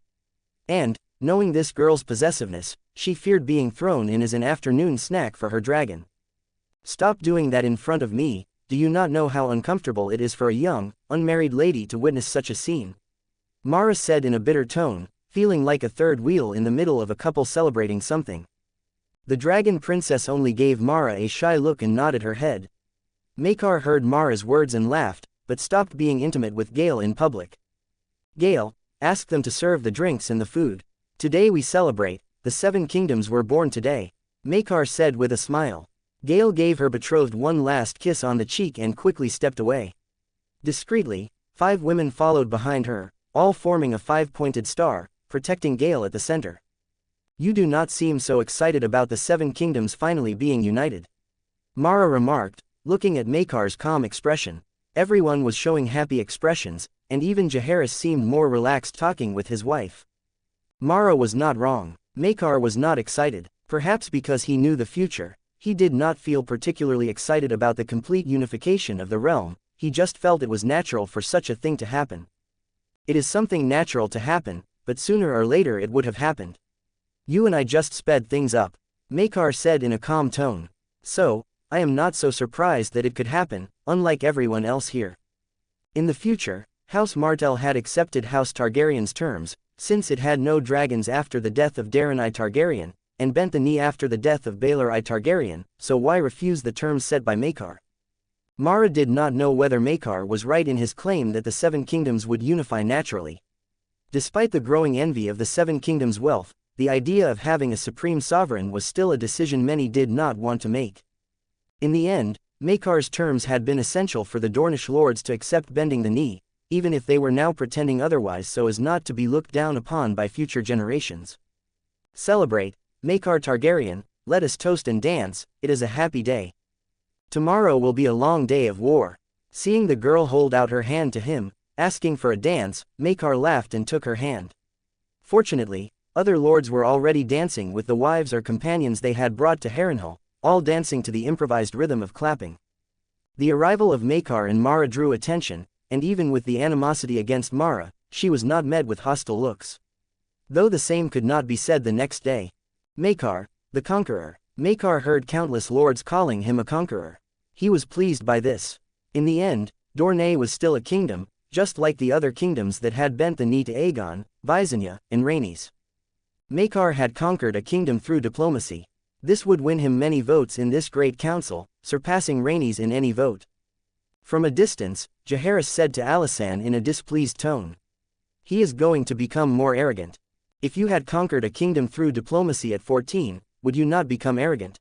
Speaker 2: And, knowing this girl's possessiveness, she feared being thrown in as an afternoon snack for her dragon. Stop doing that in front of me, do you not know how uncomfortable it is for a young, unmarried lady to witness such a scene? Mara said in a bitter tone, feeling like a third wheel in the middle of a couple celebrating something. The dragon princess only gave Mara a shy look and nodded her head. Maekar heard Mara's words and laughed, but stopped being intimate with Gale in public. Gale, ask them to serve the drinks and the food. Today we celebrate, the 7 kingdoms were born today, Maekar said with a smile. Gale gave her betrothed one last kiss on the cheek and quickly stepped away. Discreetly, 5 women followed behind her, all forming a 5-pointed star, protecting Gale at the center. You do not seem so excited about the 7 kingdoms finally being united. Mara remarked, looking at Maekar's calm expression. Everyone was showing happy expressions, and even Jaehaerys seemed more relaxed talking with his wife. Mara was not wrong. Maekar was not excited, perhaps because he knew the future. He did not feel particularly excited about the complete unification of the realm, he just felt it was natural for such a thing to happen. It is something natural to happen, but sooner or later it would have happened. You and I just sped things up, Maekar said in a calm tone. So, I am not so surprised that it could happen, unlike everyone else here. In the future, House Martell had accepted House Targaryen's terms, since it had no dragons after the death of Daemon I Targaryen, and bent the knee after the death of Baelor I Targaryen, so why refuse the terms set by Maekar? Mara did not know whether Maekar was right in his claim that the 7 kingdoms would unify naturally. Despite the growing envy of the 7 kingdoms' wealth, the idea of having a supreme sovereign was still a decision many did not want to make. In the end, Maekar's terms had been essential for the Dornish lords to accept bending the knee, even if they were now pretending otherwise so as not to be looked down upon by future generations. Celebrate, Maekar Targaryen, let us toast and dance, it is a happy day. Tomorrow will be a long day of war. Seeing the girl hold out her hand to him, asking for a dance, Maekar laughed and took her hand. Fortunately, other lords were already dancing with the wives or companions they had brought to Harrenhal, all dancing to the improvised rhythm of clapping. The arrival of Maekar and Mara drew attention, and even with the animosity against Mara, she was not met with hostile looks. Though the same could not be said the next day. Maekar, the conqueror. Maekar heard countless lords calling him a conqueror. He was pleased by this. In the end, Dorne was still a kingdom, just like the other kingdoms that had bent the knee to Aegon, Visenya, and Rhaenys. Maekar had conquered a kingdom through diplomacy. This would win him many votes in this great council, surpassing Rhaenys in any vote. From a distance, Jaehaerys said to Alysanne in a displeased tone. He is going to become more arrogant. If you had conquered a kingdom through diplomacy at 14, would you not become arrogant?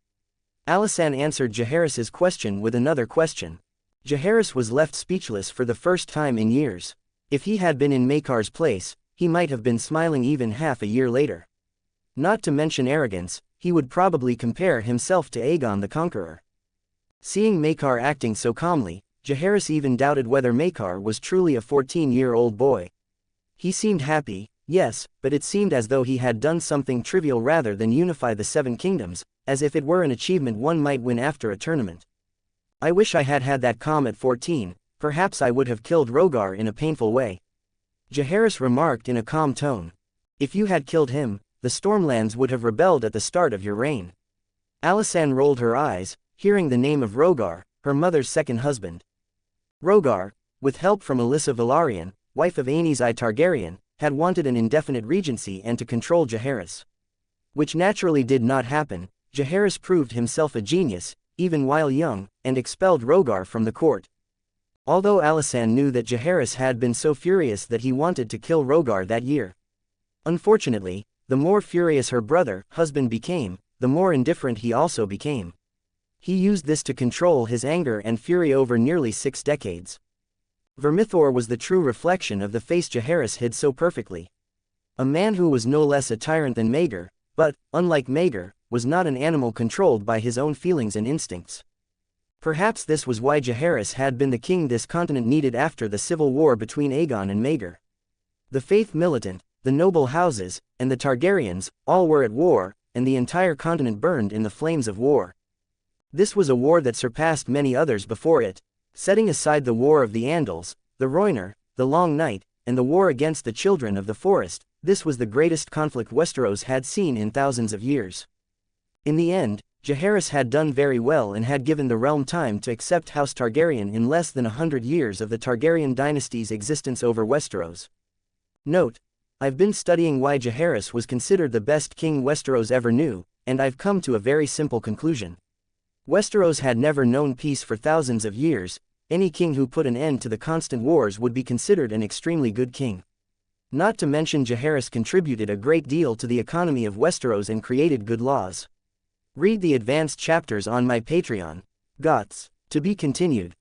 Speaker 2: Alysanne answered Jaehaerys' question with another question. Jaehaerys was left speechless for the first time in years. If he had been in Maekar's place, he might have been smiling even half a year later. Not to mention arrogance, he would probably compare himself to Aegon the Conqueror. Seeing Maekar acting so calmly, Jaehaerys even doubted whether Maekar was truly a 14-year-old boy. He seemed happy, yes, but it seemed as though he had done something trivial rather than unify the 7 kingdoms, as if it were an achievement one might win after a tournament. I wish I had had that calm at 14, perhaps I would have killed Rhaegar in a painful way. Jaehaerys remarked in a calm tone. If you had killed him, the Stormlands would have rebelled at the start of your reign. Alysanne rolled her eyes, hearing the name of Rhaegar, her mother's second husband. Rhaegar, with help from Alyssa Velaryon, wife of Aenys I Targaryen, had wanted an indefinite regency and to control Jaehaerys. Which naturally did not happen. Jaehaerys proved himself a genius, even while young, and expelled Rhaegar from the court. Although Alysanne knew that Jaehaerys had been so furious that he wanted to kill Rhaegar that year. Unfortunately, the more furious her husband became, the more indifferent he also became. He used this to control his anger and fury over nearly 6 decades. Vermithor was the true reflection of the face Jaehaerys hid so perfectly. A man who was no less a tyrant than Maekar, but, unlike Maekar, was not an animal controlled by his own feelings and instincts. Perhaps this was why Jaehaerys had been the king this continent needed after the civil war between Aegon and Maekar. The faith militant, the noble houses, and the Targaryens, all were at war, and the entire continent burned in the flames of war. This was a war that surpassed many others before it, setting aside the War of the Andals, the Rhoynar, the Long Night, and the war against the Children of the Forest. This was the greatest conflict Westeros had seen in thousands of years. In the end, Jaehaerys had done very well and had given the realm time to accept House Targaryen in less than 100 years of the Targaryen dynasty's existence over Westeros. Note: I've been studying why Jaehaerys was considered the best king Westeros ever knew, and I've come to a very simple conclusion. Westeros had never known peace for thousands of years. Any king who put an end to the constant wars would be considered an extremely good king. Not to mention Jaehaerys contributed a great deal to the economy of Westeros and created good laws. Read the advanced chapters on my Patreon. Gots. To be continued.